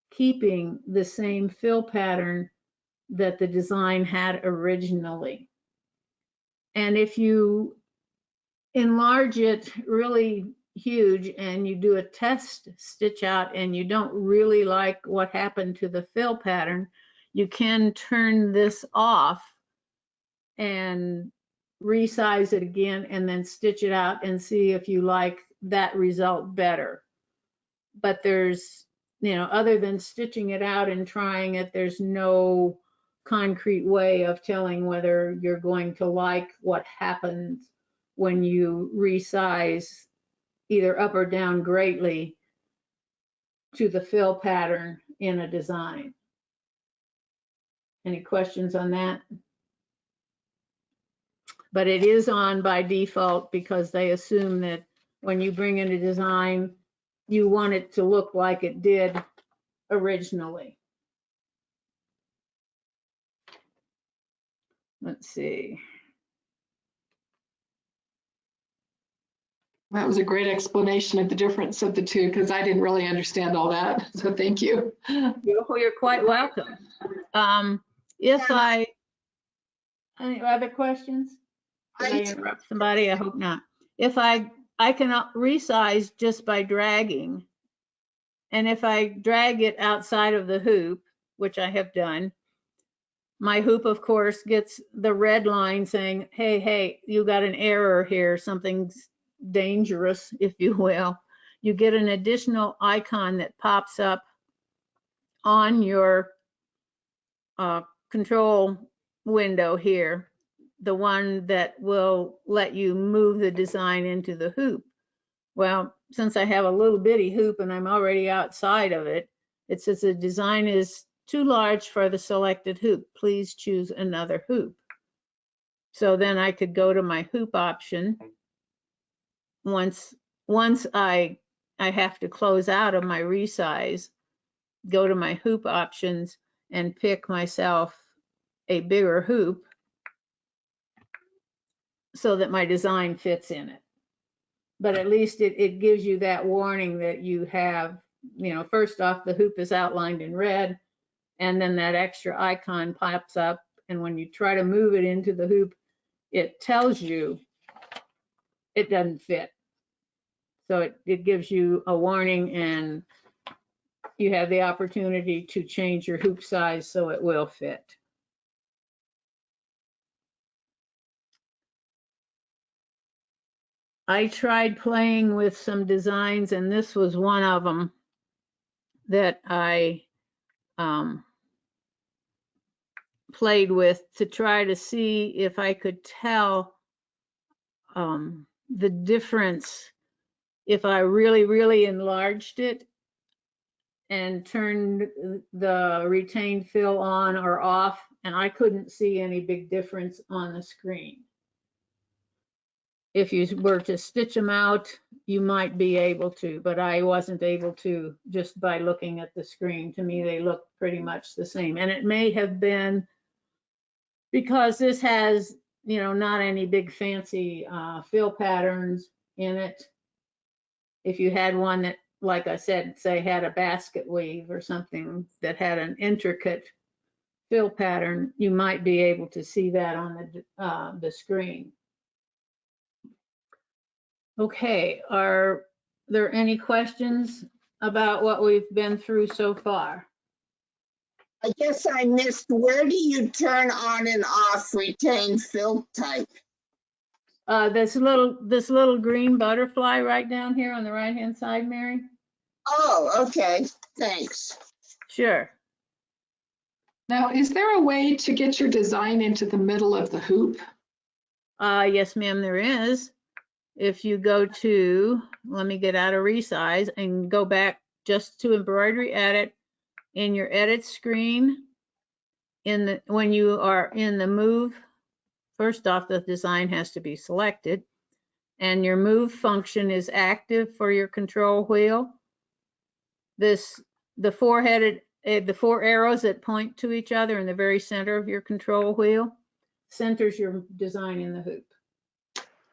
keeping the same fill pattern that the design had originally. And if you enlarge it really huge and you do a test stitch out and you don't really like what happened to the fill pattern, you can turn this off and resize it again and then stitch it out and see if you like that result better. But there's, other than stitching it out and trying it, there's no concrete way of telling whether you're going to like what happens when you resize either up or down greatly to the fill pattern in a design. Any questions on that? But it is on by default because they assume that when you bring in a design, you want it to look like it did originally. Let's see.
That was a great explanation of the difference of the two, because I didn't really understand all that. So thank you.
You're quite welcome. Any other questions? Did I interrupt somebody? I hope not. If I can resize just by dragging, and if I drag it outside of the hoop, which I have done, my hoop, of course, gets the red line saying, hey, you got an error here. Something's dangerous, if you will. You get an additional icon that pops up on your control window here, the one that will let you move the design into the hoop. Well, since I have a little bitty hoop and I'm already outside of it, it says the design is too large for the selected hoop. Please choose another hoop. So then I could go to my hoop option. Once I have to close out of my resize, go to my hoop options and pick myself a bigger hoop so that my design fits in it. But at least it gives you that warning that you have, first off, the hoop is outlined in red, and then that extra icon pops up. And when you try to move it into the hoop, it tells you it doesn't fit. So it gives you a warning, and you have the opportunity to change your hoop size so it will fit. I tried playing with some designs, and this was one of them that I played with to try to see if I could tell the difference if I really enlarged it and turned the retained fill on or off, and I couldn't see any big difference on the screen. If you were to stitch them out, you might be able to, but I wasn't able to just by looking at the screen. To me, they look pretty much the same. And it may have been because this has, not any big fancy fill patterns in it. If you had one that, like I said, say had a basket weave or something that had an intricate fill pattern, you might be able to see that on the screen. Okay, are there any questions about what we've been through so far?
I guess I missed, where do you turn on and off retain fill type?
This little green butterfly right down here on the right-hand side, Mary?
Oh, okay, thanks.
Sure.
Now, is there a way to get your design into the middle of the hoop?
Yes, ma'am, there is. If you go to, let me get out of resize and go back just to embroidery edit in your edit screen. When you are in the move, first off, the design has to be selected, and your move function is active for your control wheel. The four-headed the 4 arrows that point to each other in the very center of your control wheel centers your design in the hoop.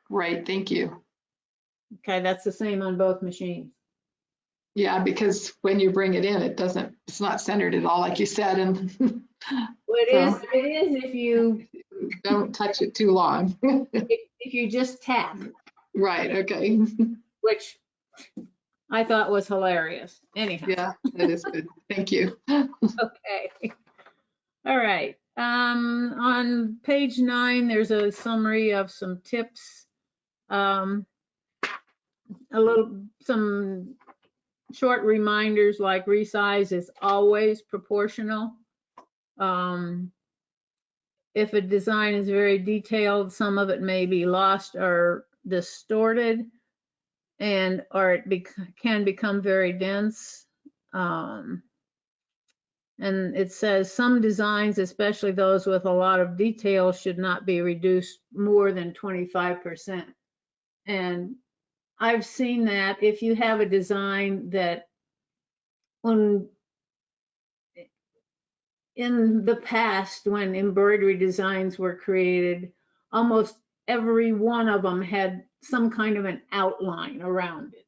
Right, thank you.
Okay, that's the same on both machines.
Yeah, because when you bring it in, it's not centered at all, like you said, and
Well,
So-
it is if you
don't touch it too long.
if you just tap,
Right, okay.
which I thought was hilarious. Anyhow.
Yeah, that is good. Thank you.
Okay. All right. On page 9, there's a summary of some tips. Some short reminders like resize is always proportional. If a design is very detailed, some of it may be lost or distorted, or it can become very dense. And it says some designs, especially those with a lot of detail, should not be reduced more than 25%. And I've seen that if you have a design that in the past, when embroidery designs were created, almost every one of them had some kind of an outline around it.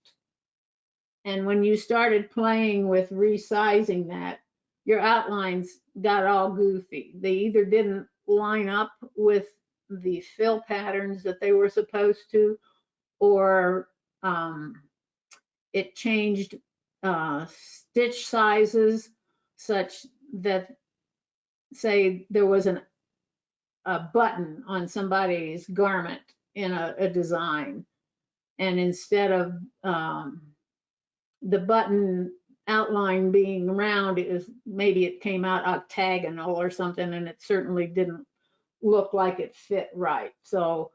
And when you started playing with resizing that, your outlines got all goofy. They either didn't line up with the fill patterns that they were supposed to, or it changed stitch sizes such that, say, there was a button on somebody's garment in a design, and instead of the button outline being round, maybe it came out octagonal or something, and it certainly didn't look like it fit right. So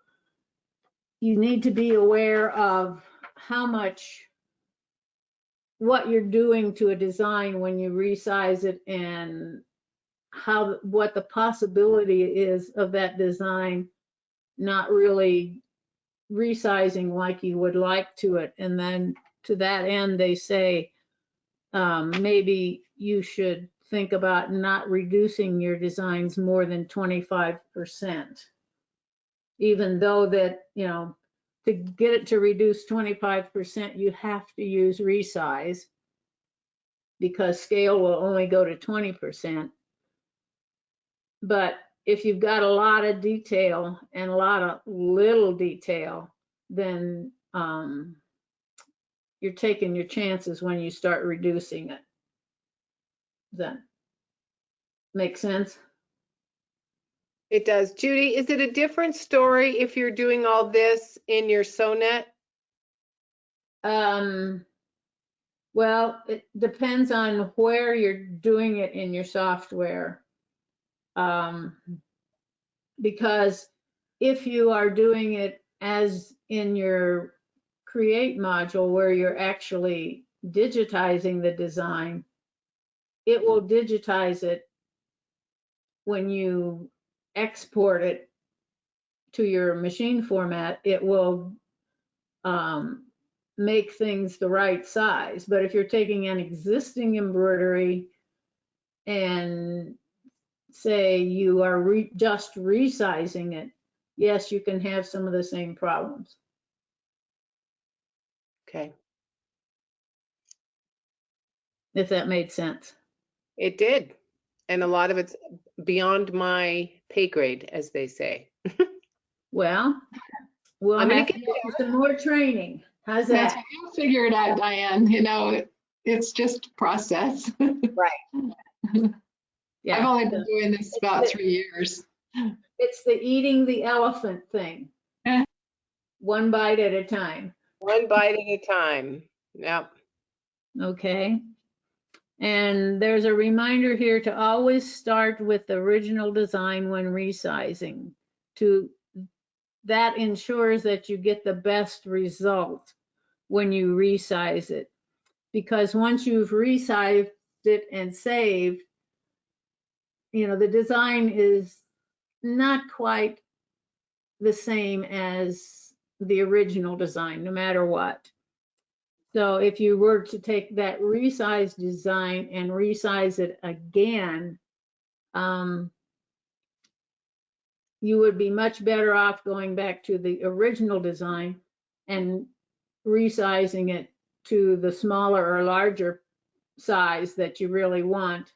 you need to be aware of what you're doing to a design when you resize it, and what the possibility is of that design not really resizing like you would like to it. And then to that end, they say maybe you should think about not reducing your designs more than 25%, even though that, to get it to reduce 25%, you have to use resize, because scale will only go to 20%. But if you've got a lot of detail and a lot of little detail, then you're taking your chances when you start reducing it. Does that make sense?
It does. Judy, is it a different story if you're doing all this in your SewNet?
Well, it depends on where you're doing it in your software. Because if you are doing it as in your Create module, where you're actually digitizing the design, it will digitize it when you export it to your machine format. It will make things the right size. But if you're taking an existing embroidery and say you are just resizing it, yes, you can have some of the same problems.
Okay,
If that made sense.
it did. And a lot of it's beyond my pay grade, as they say.
Well, we'll
I'm gonna
have to
get
get you some more training. How's
That's
that?
what you'll figure it out, Diane. It's just a process.
Right.
Yeah.
I've only been doing this about 3 years.
It's the eating the elephant thing.
Eh.
One bite at a time.
One bite at a time. Yep.
Okay. And there's a reminder here to always start with the original design when resizing. That ensures that you get the best result when you resize it. Because once you've resized it and saved, the design is not quite the same as the original design, no matter what. So if you were to take that resize design and resize it again, you would be much better off going back to the original design and resizing it to the smaller or larger size that you really want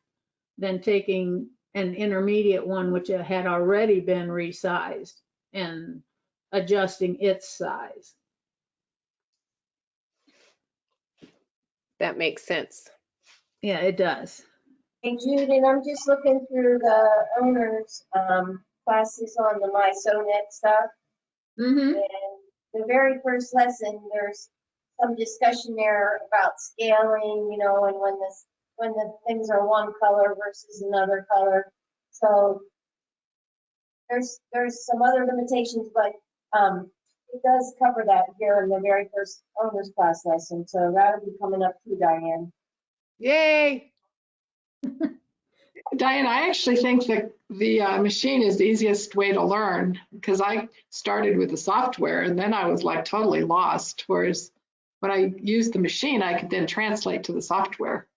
than taking an intermediate one which had already been resized and adjusting its size.
That makes sense.
Yeah, it does.
Hey Jude, and I'm just looking through the owner's classes on the My SewNet stuff.
Mm-hmm.
And the very first lesson, there's some discussion there about scaling, you know, and when the things are one color versus another color. So there's some other limitations, but it does cover that here in the very first owner's class lesson. So that'll be coming up too, Diane.
Yay!
Diane, I actually think that the machine is the easiest way to learn because I started with the software and then I was like totally lost. Whereas when I used the machine, I could then translate to the software.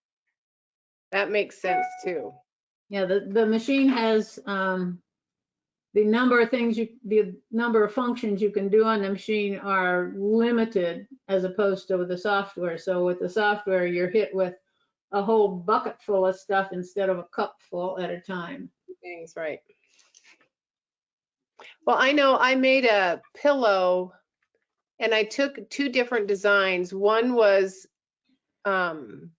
That makes sense too.
Yeah, the machine has the number of things the number of functions you can do on the machine are limited as opposed to with the software. So with the software, you're hit with a whole bucket full of stuff instead of a cup full at a time.
Things right. Well, I know I made a pillow and I took two different designs. One was one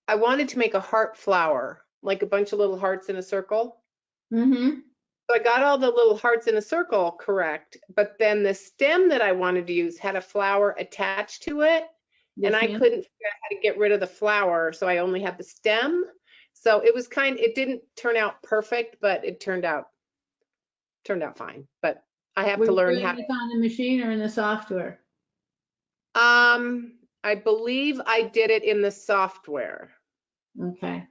I wanted to make a heart flower, like a bunch of little hearts in a circle.
Mm-hmm.
So I got all the little hearts in a circle correct, but then the stem that I wanted to use had a flower attached to it.
Yes,
And I
ma'am.
couldn't figure out how to get rid of the flower, so I only had the stem. So it was it didn't turn out perfect, but it turned out fine. But I have
Were
to
you
learn
doing
how.
this on the machine or in the software?
I believe I did it in the software
Okay.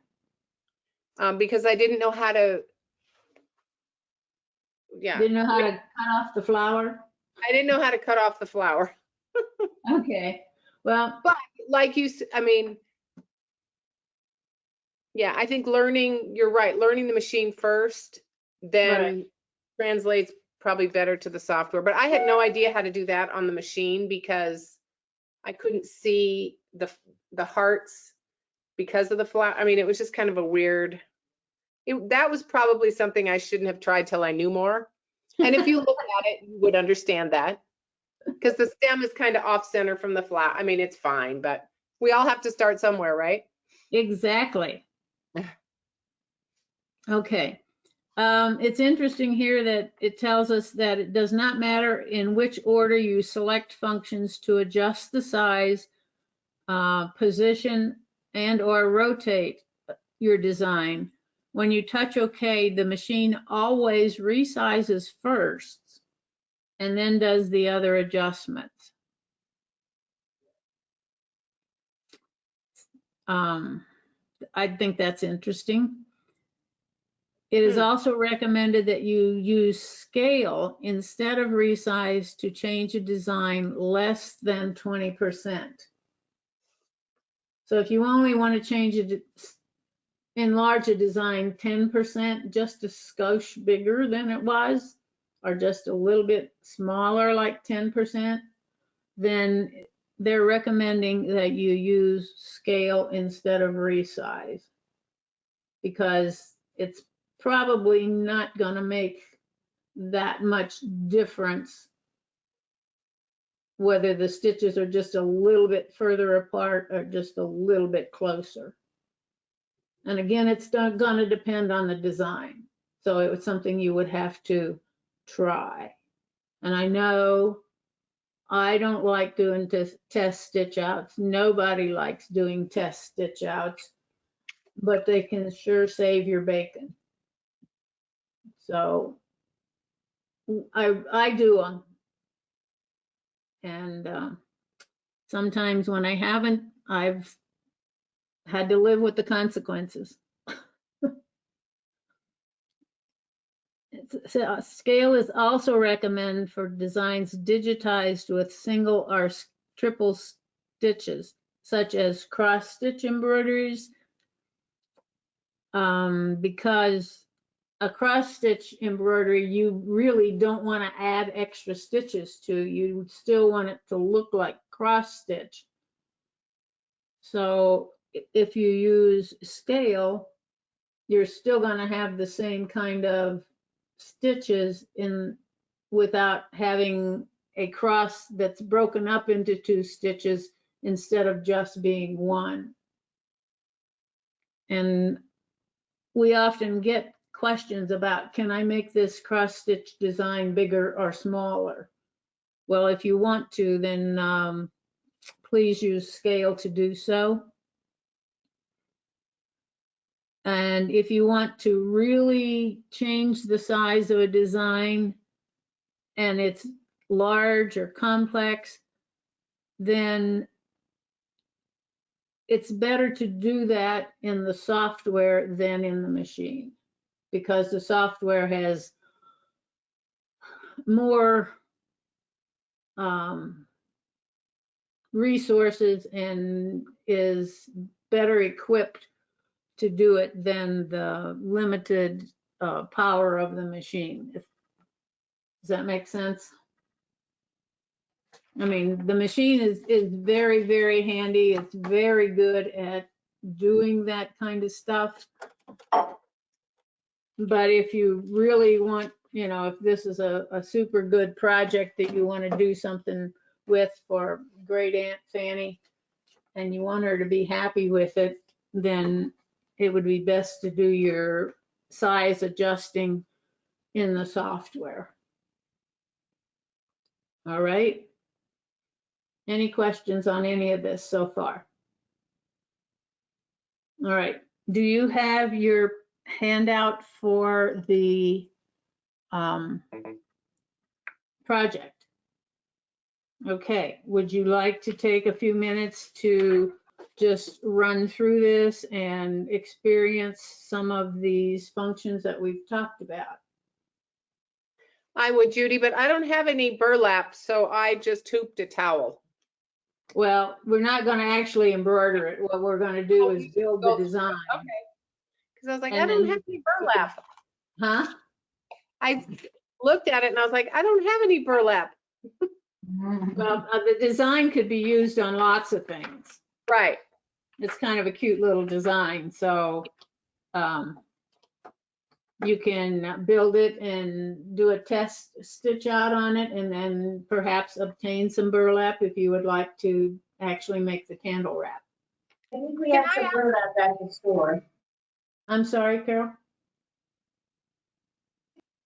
because I didn't know how to. Yeah,
Didn't know how to cut off the flower?
I didn't know how to cut off the flower.
Okay. Well,
But like I mean, yeah, I think you're right, learning the machine first, then
right.
translates probably better to the software. But I had no idea how to do that on the machine because I couldn't see the hearts because of the flower. I mean, it was just kind of a weird, that was probably something I shouldn't have tried till I knew more. And if you look at it, you would understand that because the stem is kind of off center from the flower. I mean, it's fine, but we all have to start somewhere, right?
Exactly. Okay. It's interesting here that it tells us that it does not matter in which order you select functions to adjust the size, position, and or rotate your design. When you touch OK, the machine always resizes first and then does the other adjustments. I think that's interesting. It is also recommended that you use scale instead of resize to change a design less than 20%. So if you only want to change it, enlarge a design 10%, just a skosh bigger than it was, or just a little bit smaller, like 10%, then they're recommending that you use scale instead of resize because it's probably not going to make that much difference whether the stitches are just a little bit further apart or just a little bit closer. And again, it's going to depend on the design. So it was something you would have to try. And I know I don't like doing test stitch outs. Nobody likes doing test stitch outs, but they can sure save your bacon. So I do them. And sometimes when I haven't, I've had to live with the consequences. Scale is also recommended for designs digitized with single or triple stitches, such as cross stitch embroideries, because a cross stitch embroidery, you really don't want to add extra stitches to. You still want it to look like cross stitch. So if you use scale, you're still going to have the same kind of stitches in without having a cross that's broken up into 2 stitches instead of just being one. And we often get questions about, can I make this cross stitch design bigger or smaller? Well, if you want to, then please use scale to do so. And if you want to really change the size of a design and it's large or complex, then it's better to do that in the software than in the machine, because the software has more resources and is better equipped to do it than the limited power of the machine. Does that make sense? I mean, the machine is very, very handy. It's very good at doing that kind of stuff. But if you really want, you know, if this is a super good project that you want to do something with for great Aunt Fanny and you want her to be happy with it, then it would be best to do your size adjusting in the software. All right. Any questions on any of this so far? All right. Do you have your handout for the project? Okay. Would you like to take a few minutes to just run through this and experience some of these functions that we've talked about?
I would, Judy, but I don't have any burlap, so I just hooped a towel.
Well, we're not going to actually embroider it. What we're going to do is build the design.
Okay. Because I was like,
And
I don't
then
have any burlap.
Huh?
I looked at it and I was like, I don't have any burlap.
Well, the design could be used on lots of things.
Right.
It's kind of a cute little design, so you can build it and do a test stitch out on it, and then perhaps obtain some burlap if you would like to actually make the candle wrap.
I think we have some burlap at the store.
I'm sorry, Carol?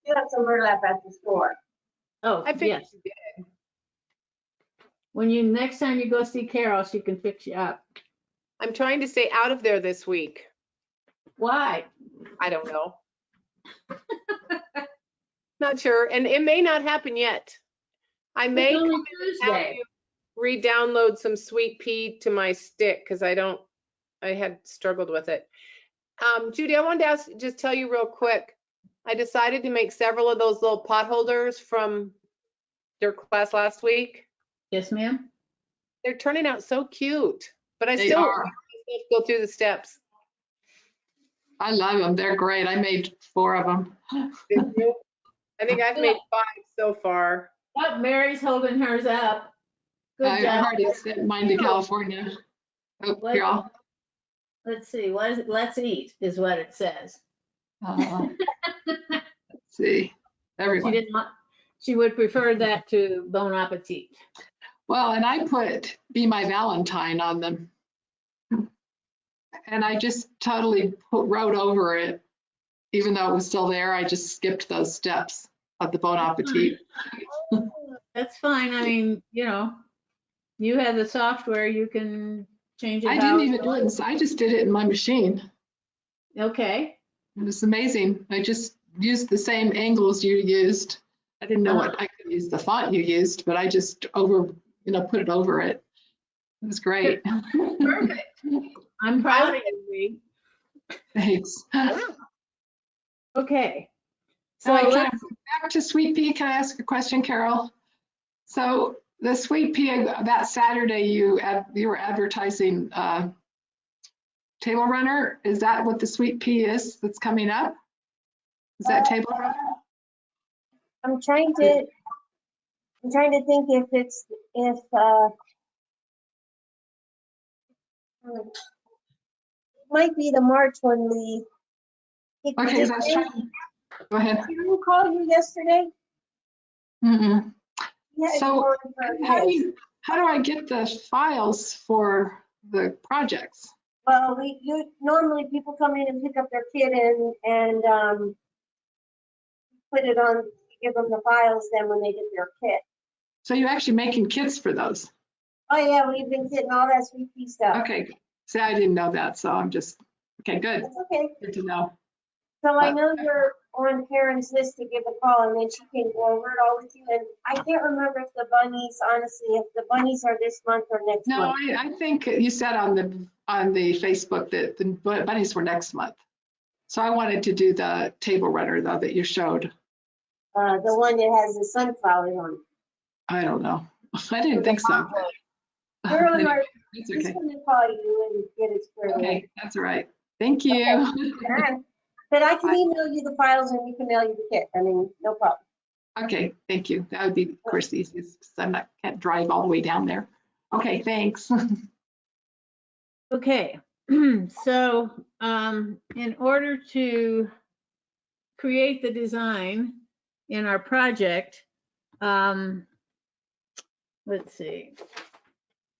We have some burlap at the store.
Oh,
I figured
yes.
you did.
When you, next time you go see Carol, she can fix you up.
I'm trying to stay out of there this week.
Why?
I don't know. Not sure. And it may not happen yet. I may
It's
come
only
in and have
Tuesday.
you re-download some Sweet Pea to my stick because I had struggled with it. Judy, I wanted to just tell you real quick. I decided to make several of those little pot holders from their class last week.
Yes, ma'am.
They're turning out so cute, but I
They
still
are.
go through the steps.
I love them. They're great. I made 4 of them.
Did you? I think I've made 5 so far.
Oh, Mary's holding hers up. Good
I've
job.
already sent mine to California. Oh,
What-
here, I'll,
Let's see, what is it? Let's eat is what it says.
let's see.
She
Everyone.
didn't want, she would prefer that to Bon Appetit.
Well, and I put Be My Valentine on them. And I just totally wrote over it. Even though it was still there, I just skipped those steps of the Bon Appetit.
That's fine. I mean, you know, you have the software, you can change it.
I
how
didn't even do it. I just did it in my machine.
Okay.
It was amazing. I just used the same angles you used. I didn't know what I could use the font you used, but I just put it over it. It was great.
Perfect. I'm proud of you,
Thanks.
Okay.
So
So
back to Sweet Pea. Can I ask a question, Carol? So The Sweet Pea, that Saturday you were advertising Table Runner. Is that what the Sweet Pea is that's coming up? Is that Table Runner?
I'm trying to think if might be the March one, Lee.
Okay, so I was trying. Go ahead.
Did you call you yesterday?
Mm-mm.
Yeah.
So how do I get the files for the projects?
Well, normally people come in and pick up their kit and put it on, give them the files then when they get their kit.
So you're actually making kits for those?
Oh yeah, we've been getting all that Sweet Pea stuff.
Okay. See, I didn't know that, so I'm just, okay, good.
That's okay.
Good to know.
So I know you're on Karen's list to give a call, and then she can go over it all with you. And I can't remember if the bunnies, honestly, if the bunnies are this month or next
No,
month.
I think you said on the Facebook that the bunnies were next month. So I wanted to do the Table Runner though that you showed.
The one that has the sunflowers on it.
I don't know. I didn't think so.
We're on
Anyway,
our,
it's
just
okay.
gonna call you and get it squared away.
Okay, that's all right. Thank you.
All right. But I can email you the files and you can mail you the kit. I mean, no problem.
Okay, thank you. That would be, of course, the easiest because can't drive all the way down there. Okay, thanks.
Okay, so in order to create the design in our project, let's see.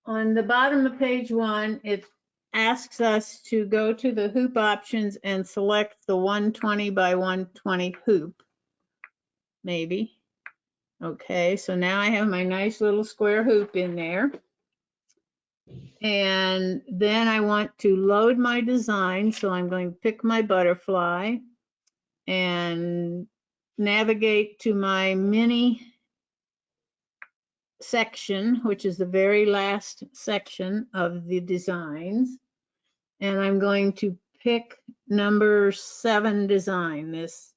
On the bottom of page 1, it asks us to go to the hoop options and select the 120 by 120 hoop, maybe. Okay, so now I have my nice little square hoop in there. And then I want to load my design. So I'm going to pick my butterfly and navigate to my mini section, which is the very last section of the designs. And I'm going to pick number 7 design, this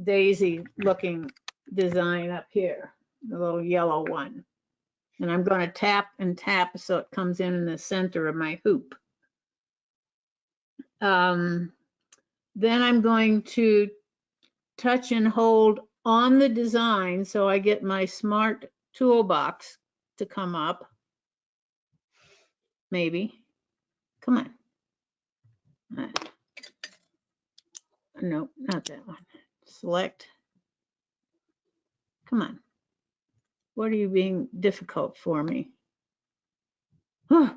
daisy looking design up here, the little yellow one. And I'm going to tap and tap so it comes in the center of my hoop. Then I'm going to touch and hold on the design so I get my smart toolbox to come up. Maybe. Come on. No, not that one. Select. Come on. What are you being difficult for me? Huh.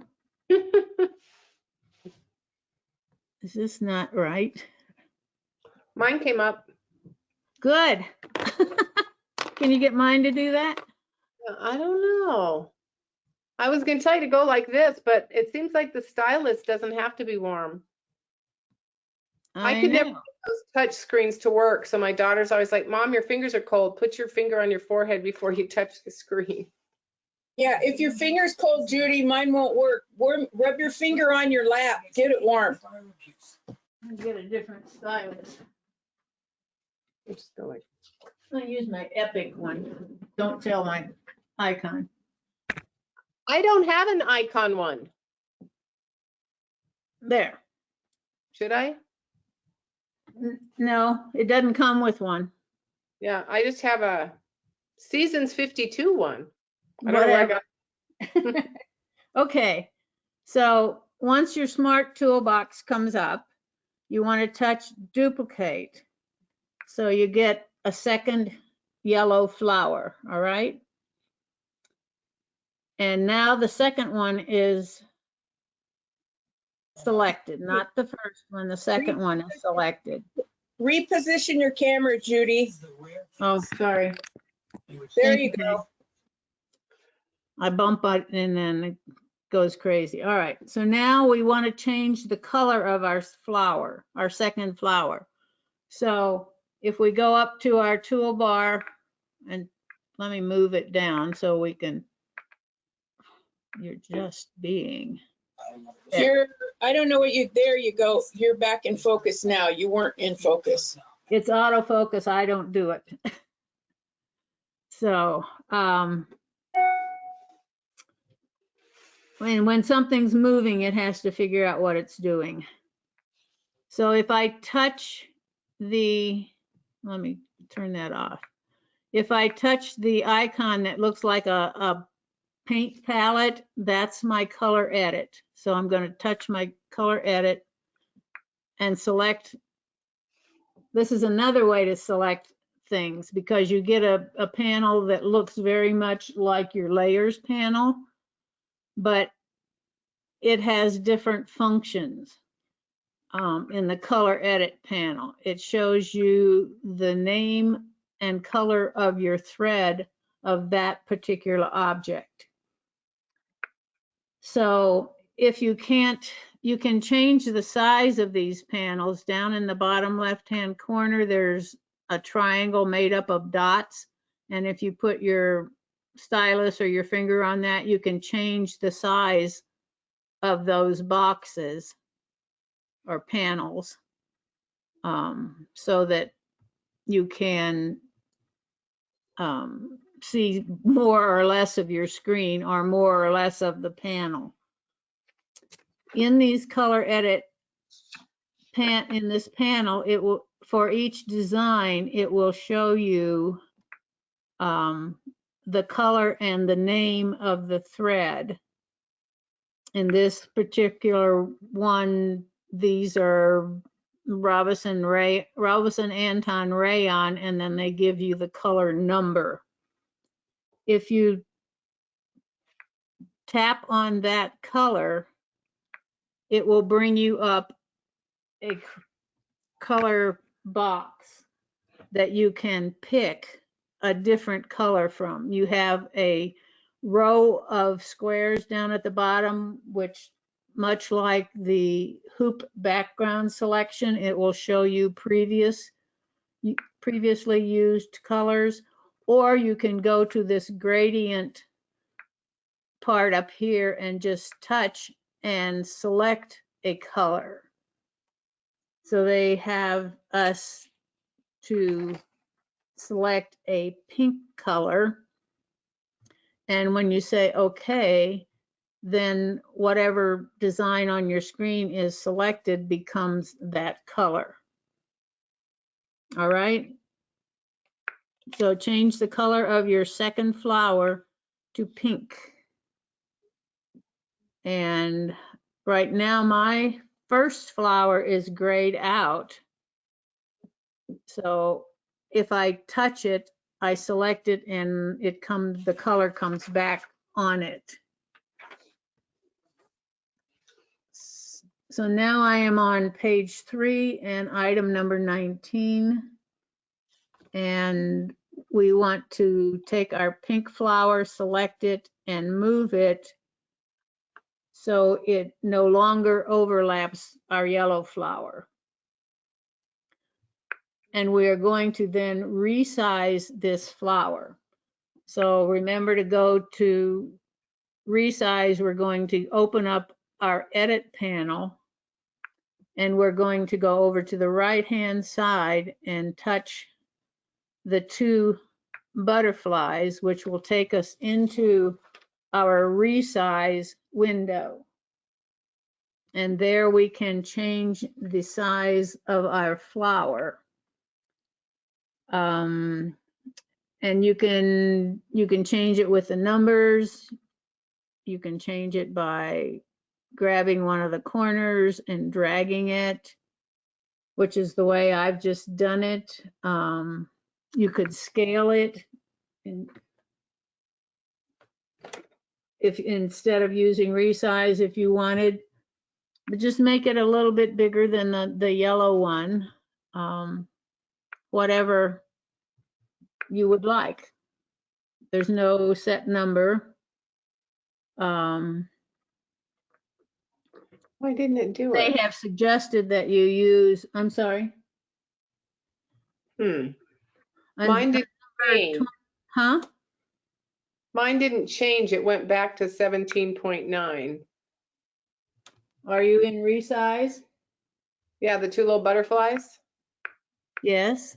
Is this not right?
Mine came up.
Good. Can you get mine to do that?
I don't know. I was going to tell you to go like this, but it seems like the stylus doesn't have to be warm. I could never get those touch screens to work. So my daughter's always like, Mom, your fingers are cold. Put your finger on your forehead before you touch the screen.
Yeah, if your finger's cold, Judy, mine won't work. Rub your finger on your lap. Get it warm.
I'll get a different stylus.
Just go like,
I'll use my Epic one. Don't tell my icon.
I don't have an icon one.
There.
Should I?
No, it doesn't come with one.
Yeah, I just have a Seasons 52 one. I don't know where I got.
Okay, so once your smart toolbox comes up, you want to touch duplicate. So you get a second yellow flower, all right? And now the second one is selected, not the first one, the second one is selected.
Reposition your camera, Judy.
Oh, sorry.
There you go.
I bump it and then it goes crazy. All right, so now we want to change the color of our flower, our second flower. So if we go up to our toolbar and let me move it down so we can, you're just being.
I don't know what there you go. You're back in focus now. You weren't in focus.
It's autofocus, I don't do it. So when something's moving, it has to figure out what it's doing. So if I touch the, let me turn that off. If I touch the icon that looks like a paint palette, that's my color edit. So I'm going to touch my color edit and select. This is another way to select things because you get a panel that looks very much like your layers panel, but it has different functions. In the color edit panel, it shows you the name and color of your thread of that particular object. So if you can't, you can change the size of these panels. Down in the bottom left-hand corner, there's a triangle made up of dots. And if you put your stylus or your finger on that, you can change the size of those boxes or panels. So that you can see more or less of your screen or more or less of the panel. In these color edit in this panel, it will, for each design, it will show you the color and the name of the thread. In this particular one, these are Robinson Anton rayon, and then they give you the color number. If you tap on that color, it will bring you up a color box that you can pick a different color from. You have a row of squares down at the bottom, which, much like the hoop background selection, it will show you previously used colors, or you can go to this gradient part up here and just touch and select a color. So they have us to select a pink color, and when you say OK, then whatever design on your screen is selected becomes that color. All right, so change the color of your second flower to pink. And right now my first flower is grayed out. So if I touch it, I select it and the color comes back on it. So now I am on page 3 and item number 19. And we want to take our pink flower, select it, and move it so it no longer overlaps our yellow flower. And we are going to then resize this flower. So remember to go to resize. We're going to open up our edit panel, and we're going to go over to the right-hand side and touch the 2 butterflies, which will take us into our resize window. And there we can change the size of our flower. And you can change it with the numbers. You can change it by grabbing one of the corners and dragging it, which is the way I've just done it. You could scale it, and if instead of using resize, if you wanted, but just make it a little bit bigger than the yellow one, whatever you would like. There's no set number.
Why didn't it do
They
it?
have suggested that you use, I'm sorry.
Mine didn't change.
Huh?
Mine didn't change. It went back to 17.9.
Are you in resize?
Yeah, the 2 little butterflies.
Yes.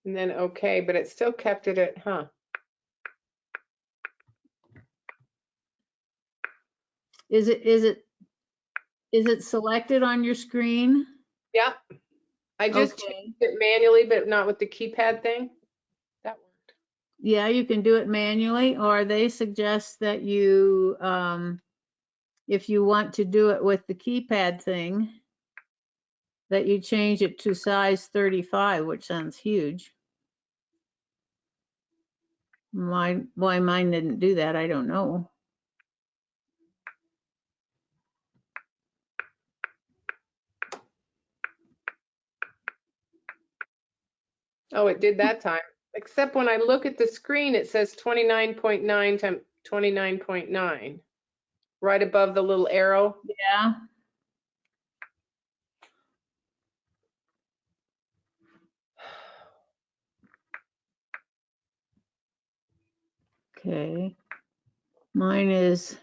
And then OK, but it still kept it at,
Is it selected on your screen?
Yep. I just
Okay.
changed it manually, but not with the keypad thing. That worked.
Yeah, you can do it manually, or they suggest that you, if you want to do it with the keypad thing, that you change it to size 35, which sounds huge. Why mine didn't do that, I don't know.
Oh, it did that time. Except when I look at the screen, it says 29.9 times 29.9 right above the little arrow.
Yeah. Okay. Mine is,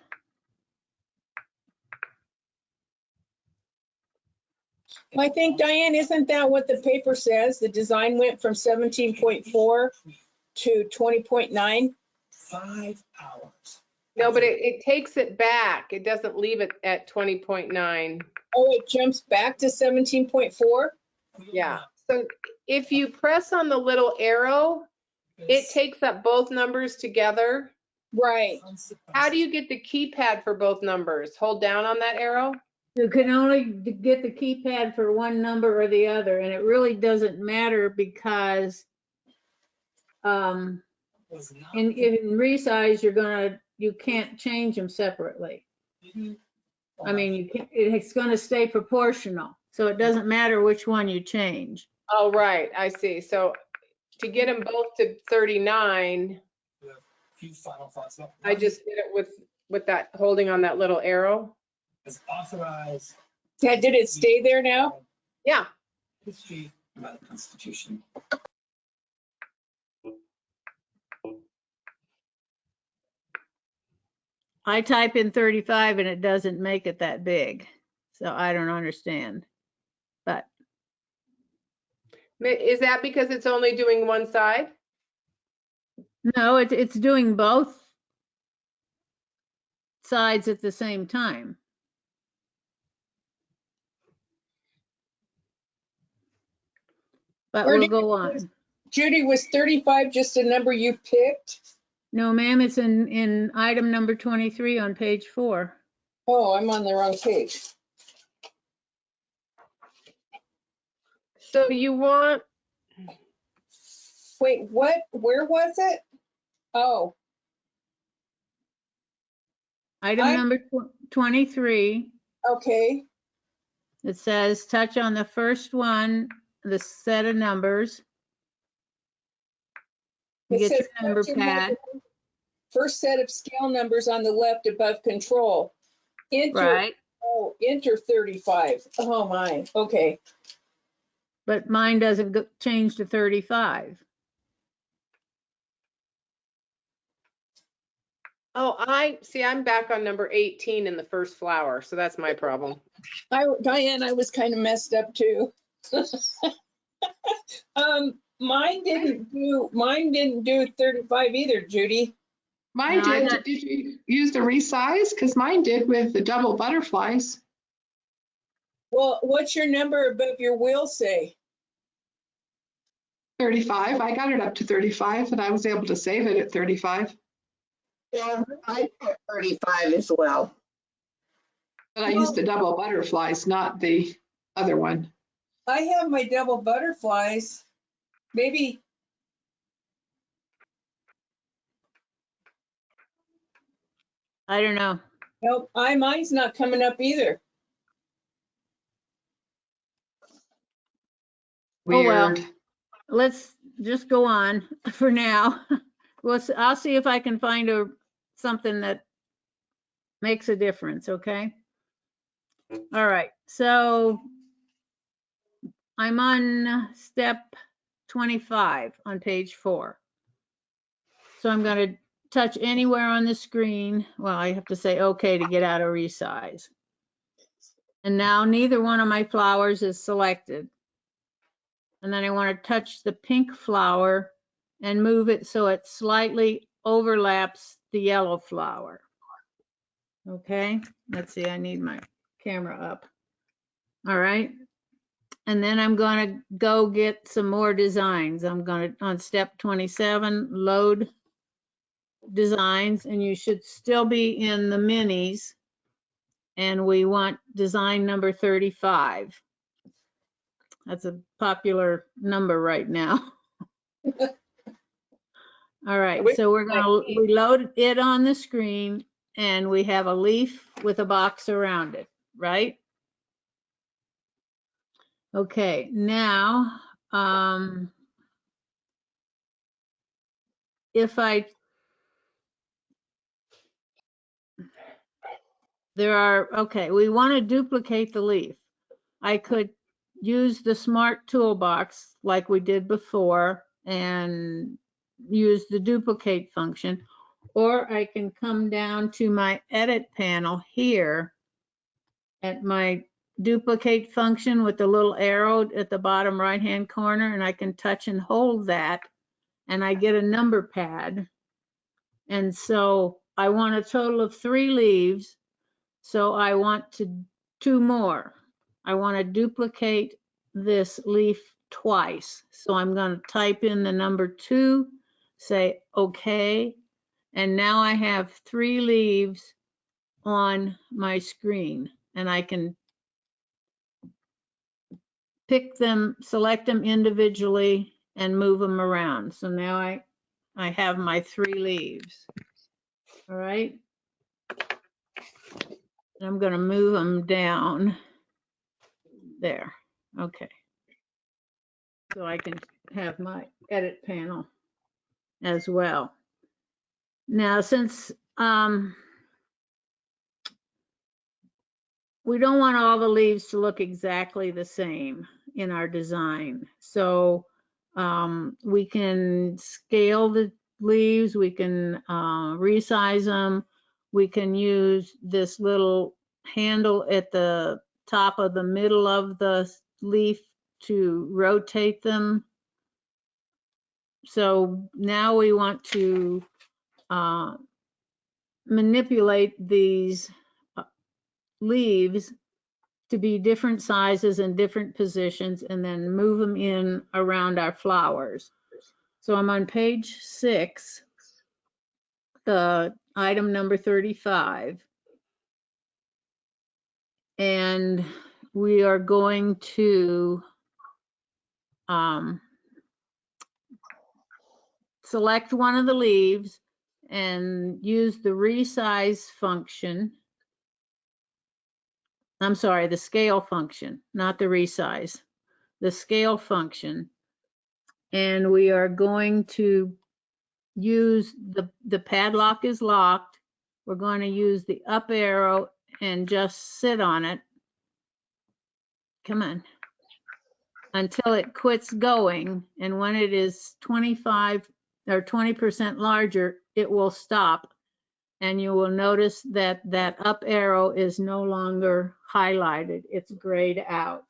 I think, Diane, isn't that what the paper says? The design went from 17.4 to 20.9?
5 hours.
No, but it takes it back. It doesn't leave it at 20.9.
Oh, it jumps back to 17.4?
Yeah. So if you press on the little arrow, it takes up both numbers together.
Right.
How do you get the keypad for both numbers? Hold down on that arrow?
you can only get the keypad for one number or the other, and it really doesn't matter because in resize, you can't change them separately. I mean, it's gonna stay proportional, so it doesn't matter which one you change.
Oh, right. I see. So to get them both to 39,
Few final thoughts.
I just did it with that holding on that little arrow.
As authorized.
Yeah, did it stay there now?
Yeah.
History by the Constitution.
I type in 35 and it doesn't make it that big, so I don't understand. But
Is that because it's only doing one side?
no, it's doing both sides at the same time. But
Where
we'll
did
go on.
Judy, was 35 just a number you picked?
No, ma'am, it's in item number 23 on page 4.
Oh, I'm on the wrong page.
So you want,
Wait, what? Where was it? Oh,
Item
I-
number 23,
okay.
it says touch on the first one, the set of numbers. You
It
get your
says
number
touch
pad,
first set of scale numbers on the left above control. Enter,
right?
oh, enter 35. Oh my, okay.
But mine doesn't change to 35.
oh, I'm back on number 18 in the first flower. So that's my problem.
Diane, I was kind of messed up too. Mine didn't do 35 either, Judy.
Mine
No, I
did.
got-
Did you use the resize? Because mine did with the double butterflies.
Well, what's your number above your wheel say?
35. I got it up to 35 and I was able to save it at 35.
Yeah, I put 35 as well.
But I used the double butterflies, not the other one.
I have my double butterflies. Maybe,
I don't know.
nope, mine's not coming up either.
Oh, well.
Weird.
Let's just go on for now. I'll see if I can find something that makes a difference, okay? All right, so I'm on step 25 on page 4. So I'm going to touch anywhere on the screen. Well, I have to say okay to get out of resize. And now neither one of my flowers is selected. And then I want to touch the pink flower and move it so it slightly overlaps the yellow flower. Okay, let's see, I need my camera up. All right. And then I'm gonna go get some more designs. I'm gonna, on step 27, load designs, and you should still be in the minis. And we want design number 35. That's a popular number right now. All right,
wish
so we're
it was
gonna,
like me.
we load it on the screen and we have a leaf with a box around it, right? Okay, now, if okay, we want to duplicate the leaf. I could use the smart toolbox like we did before and use the duplicate function, or I can come down to my edit panel here at my duplicate function with the little arrow at the bottom right hand corner, and I can touch and hold that and I get a number pad. And so I want a total of 3 leaves. So I want to 2 more. I want to duplicate this leaf twice. So I'm going to type in the number 2, say okay, and now I have 3 leaves on my screen, and I can pick them, select them individually and move them around. So now I have my 3 leaves. All right. I'm going to move them down there. Okay. So I can have my edit panel as well. Now, since we don't want all the leaves to look exactly the same in our design, so we can scale the leaves, we can resize them, we can use this little handle at the top of the middle of the leaf to rotate them. So now we want to manipulate these leaves to be different sizes and different positions, and then move them in around our flowers. So I'm on page 6, the item number 35, and we are going to select one of the leaves and use the resize function. I'm sorry, the scale function, not the resize, the scale function. And we are going to use the padlock is locked. We're going to use the up arrow and just sit on it. Come on. Until it quits going. And when it is 25 or 20% larger, it will stop. And you will notice that that up arrow is no longer highlighted. It's grayed out.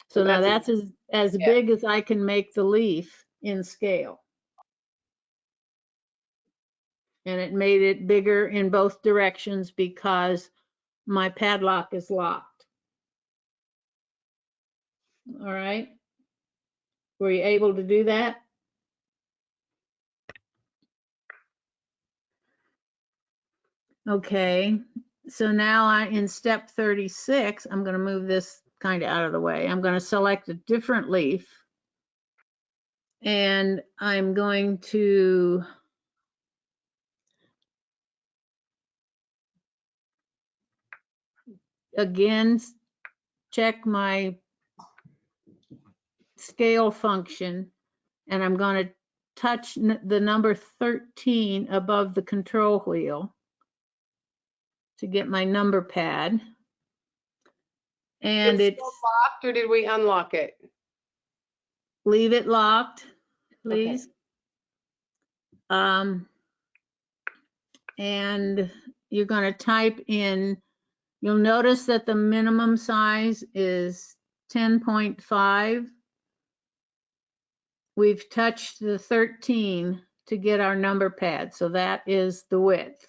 So now that's as big as I can make the leaf in scale. And it made it bigger in both directions because my padlock is locked. All right. Were you able to do that? Okay. So now in step 36, I'm going to move this kind of out of the way. I'm going to select a different leaf. And I'm going to again check my scale function, and I'm going to touch the number 13 above the control wheel to get my number pad. And
It's still locked, or did we unlock it?
Leave it locked, please.
Okay.
And you're going to type in, you'll notice that the minimum size is 10.5. We've touched the 13 to get our number pad, so that is the width.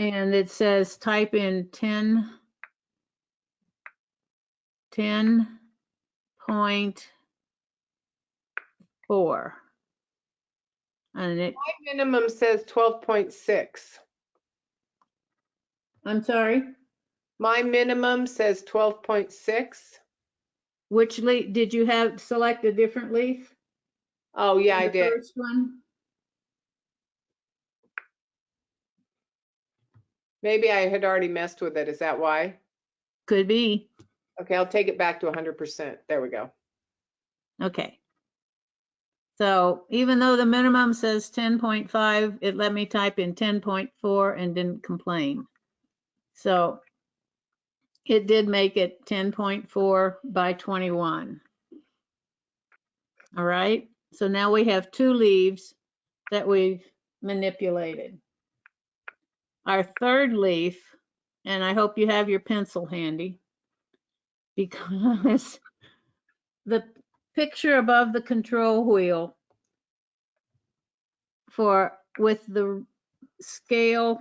And it says type in 10.4. And it,
My minimum says 12.6.
I'm sorry,
My minimum says 12.6.
which leaf, did you have, select a different leaf?
Oh, yeah, I
The
did.
first one?
Maybe I had already messed with it. Is that why?
Could be.
Okay, I'll take it back to 100%. There we go.
Okay. So even though the minimum says 10.5, it let me type in 10.4 and didn't complain. So it did make it 10.4 by 21. All right. So now we have 2 leaves that we've manipulated. Our third leaf, and I hope you have your pencil handy, because the picture above the control wheel with the scale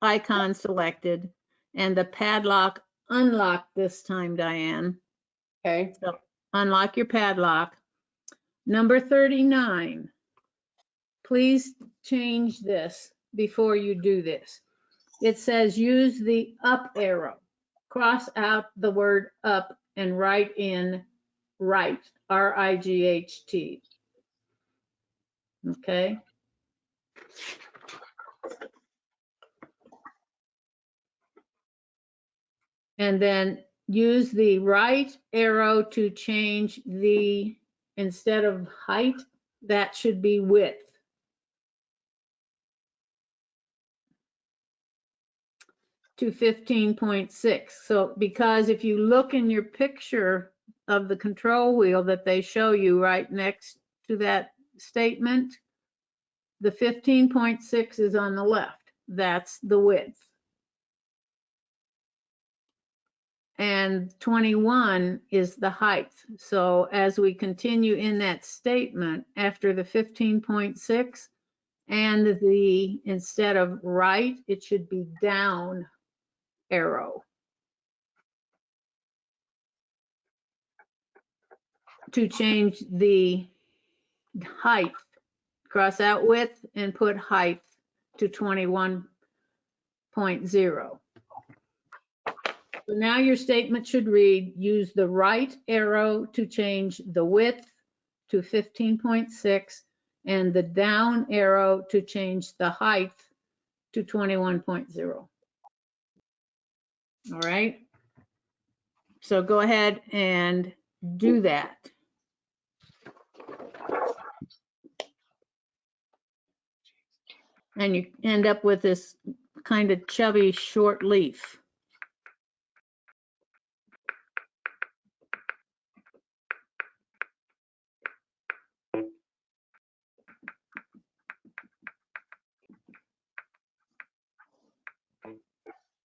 icon selected and the padlock unlocked this time, Diane.
Okay.
So unlock your padlock. Number 39, please change this before you do this. It says use the up arrow. Cross out the word up and write in right, R-I-G-H-T. Okay. And then use the right arrow to change the, instead of height, that should be width. To 15.6. So because if you look in your picture of the control wheel that they show you right next to that statement, the 15.6 is on the left. That's the width. And 21 is the height. So as we continue in that statement, after the 15.6 and the, instead of right, it should be down arrow to change the height. Cross out width and put height to 21.0. So now your statement should read, use the right arrow to change the width to 15.6 and the down arrow to change the height to 21.0. All right. So go ahead and do that. And you end up with this kind of chubby short leaf.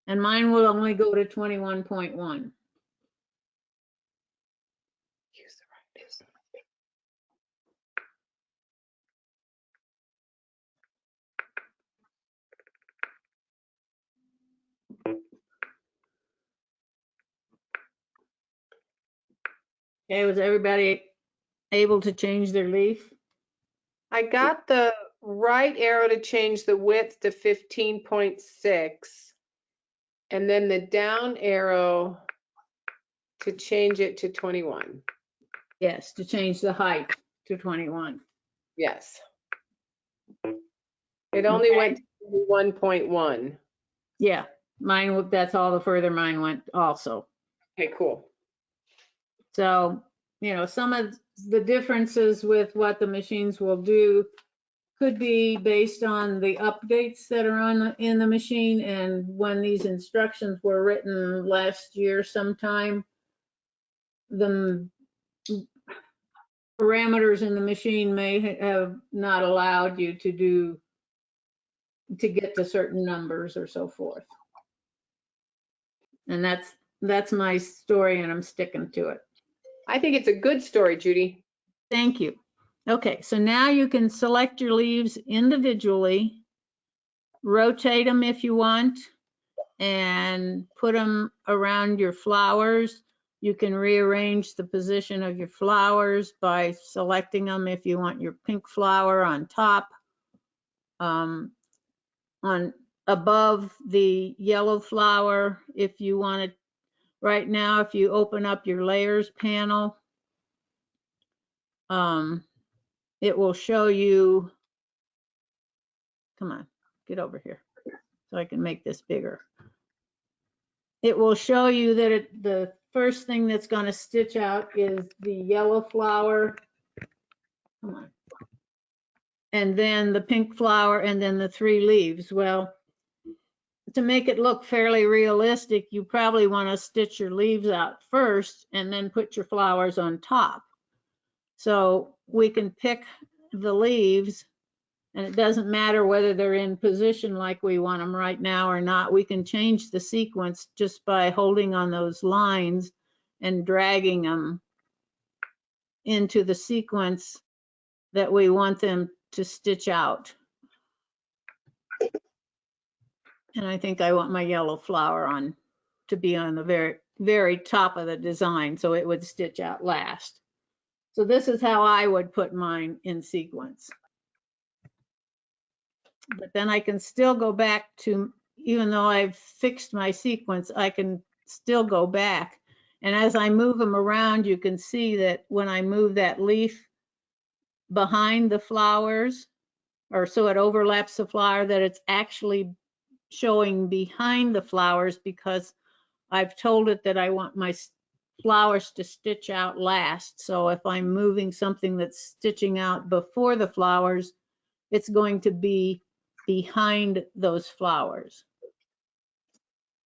And mine will only go to 21.1. Okay, was everybody able to change their leaf?
I got the right arrow to change the width to 15.6 and then the down arrow to change it to 21.
Yes, to change the height to 21.
Yes. It only went to 1.1.
Yeah, mine, that's all the further mine went also.
Okay, cool.
So, you know, some of the differences with what the machines will do could be based on the updates that are on in the machine, and when these instructions were written last year sometime, the parameters in the machine may have not allowed you to get to certain numbers or so forth. And that's my story, and I'm sticking to it.
I think it's a good story, Judy.
Thank you. Okay, so now you can select your leaves individually rotate them if you want, and put them around your flowers. You can rearrange the position of your flowers by selecting them if you want your pink flower on top, on above the yellow flower if you want it. Right now, if you open up your layers panel, it will show you, come on, get over here so I can make this bigger. It will show you that the first thing that's going to stitch out is the yellow flower. Come on. And then the pink flower, and then the 3 leaves. Well, to make it look fairly realistic, you probably want to stitch your leaves out first and then put your flowers on top. So we can pick the leaves, and it doesn't matter whether they're in position like we want them right now or not. We can change the sequence just by holding on those lines and dragging them into the sequence that we want them to stitch out. And I think I want my yellow flower on to be on the very, very top of the design, so it would stitch out last. So this is how I would put mine in sequence. But then I can still go back to, even though I've fixed my sequence, I can still go back. And as I move them around, you can see that when I move that leaf behind the flowers, or so it overlaps the flower, that it's actually showing behind the flowers because I've told it that I want my flowers to stitch out last. So if I'm moving something that's stitching out before the flowers, it's going to be behind those flowers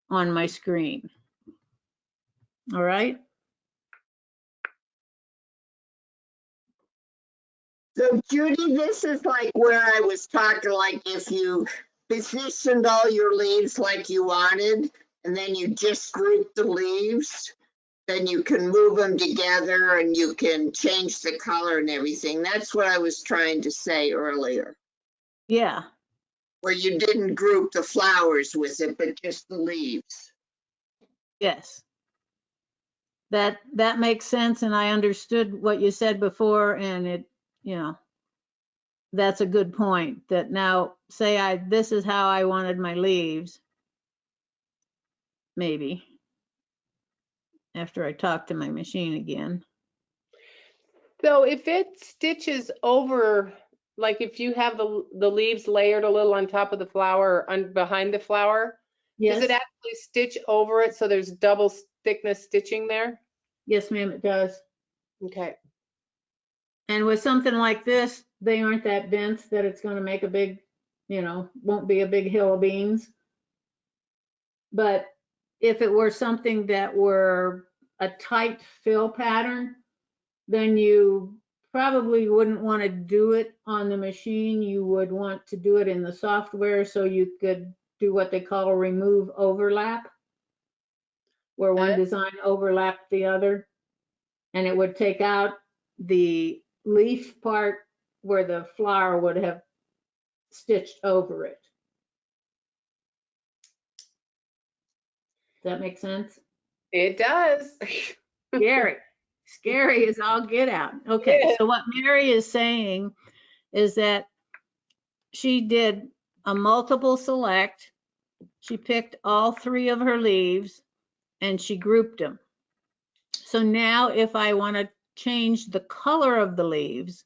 on my screen. All right.
So Judy, this is like where I was talking, like if you positioned all your leaves like you wanted, and then you just group the leaves, then you can move them together and you can change the color and everything. That's what I was trying to say earlier,
Yeah.
where you didn't group the flowers with it, but just the leaves.
Yes. That makes sense, and I understood what you said before, and it, you know, that's a good point. That now, say this is how I wanted my leaves, maybe, after I talk to my machine again.
So if it stitches over, like if you have the leaves layered a little on top of the flower or behind the flower,
Yes.
does it actually stitch over it so there's double thickness stitching there?
Yes, ma'am, it does.
Okay.
And with something like this, they aren't that dense that it's going to make a big, you know, won't be a big hill of beans. But if it were something that were a tight fill pattern, then you probably wouldn't want to do it on the machine. You would want to do it in the software so you could do what they call remove overlap, where one design overlapped the other. And it would take out the leaf part where the flower would have stitched over it. Does that make sense?
It does.
Scary as all get out. Okay,
Yeah.
so what Mary is saying is that she did a multiple select. She picked all 3 of her leaves and she grouped them. So now if I want to change the color of the leaves,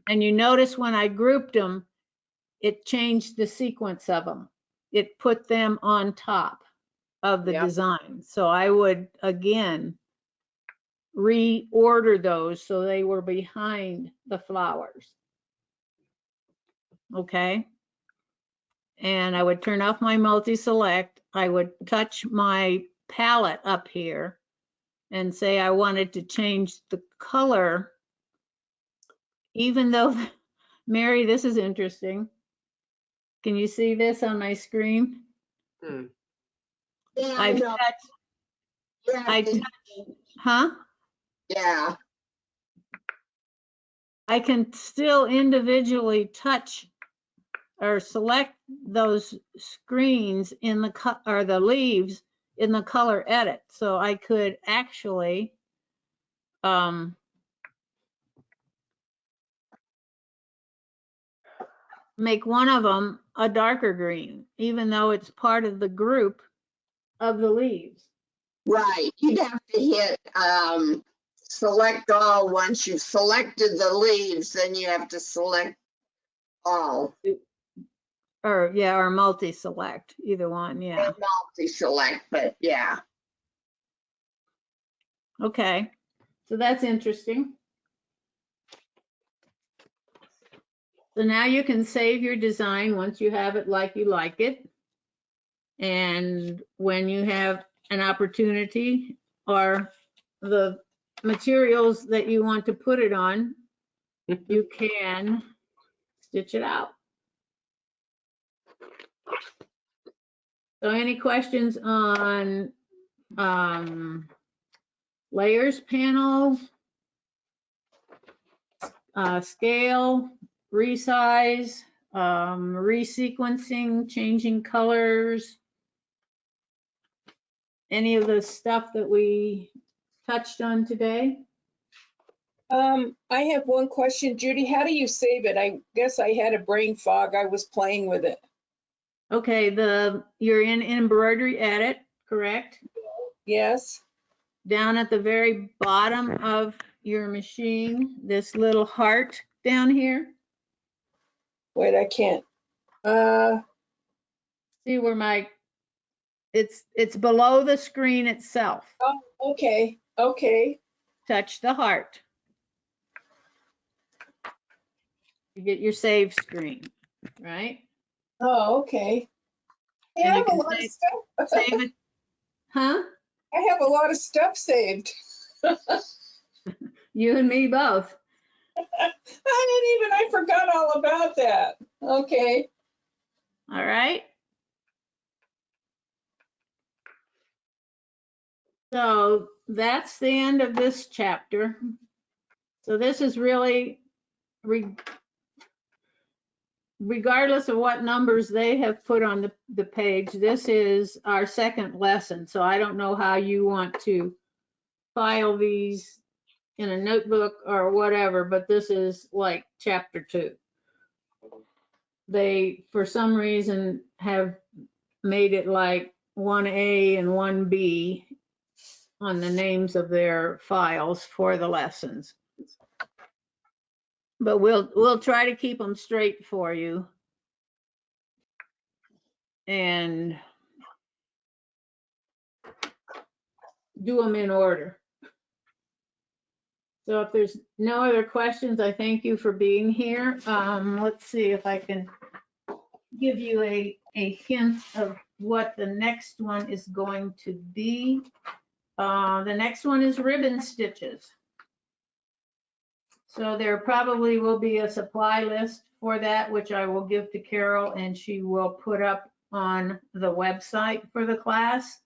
and you notice when I grouped them, it changed the sequence of them. It put them on top of the design. So I would, again, reorder those so they were behind the flowers. Okay. And I would turn off my multi-select. I would touch my palette up here and say I wanted to change the color, even though, Mary, this is interesting. Can you see this on my screen?
Yeah,
I've touched, huh?
Yeah.
I can still individually touch or select those screens in the or the leaves in the color edit. So I could actually make one of them a darker green, even though it's part of the group of the leaves.
Right, you'd have to hit select all. Once you've selected the leaves, then you have to select all.
Or yeah, or multi-select, either one, yeah.
Multi-select, but yeah.
Okay, so that's interesting. So now you can save your design once you have it like you like it. And when you have an opportunity or the materials that you want to put it on, you can stitch it out. So any questions on layers panel, scale, resize, resequencing, changing colors, any of the stuff that we touched on today?
I have one question, Judy. How do you save it? I guess I had a brain fog. I was playing with it.
Okay, you're in embroidery edit, correct?
Yes.
Down at the very bottom of your machine, this little heart down here.
Wait, I can't.
See where it's below the screen itself.
Oh, okay. Okay.
Touch the heart. You get your save screen, right?
Oh, okay. I
And you
have a
can
lot of stuff.
save it. Huh?
I have a lot of stuff saved.
You and me both.
I forgot all about that. Okay.
All right. So that's the end of this chapter. So this is really, regardless of what numbers they have put on the page, this is our second lesson. So I don't know how you want to file these in a notebook or whatever, but this is like chapter 2. They, for some reason, have made it like 1A and 1B on the names of their files for the lessons. But we'll try to keep them straight for you and do them in order. So if there's no other questions, I thank you for being here. Let's see if I can give you a hint of what the next one is going to be. The next one is ribbon stitches. So there probably will be a supply list for that, which I will give to Carol and she will put up on the website for the class.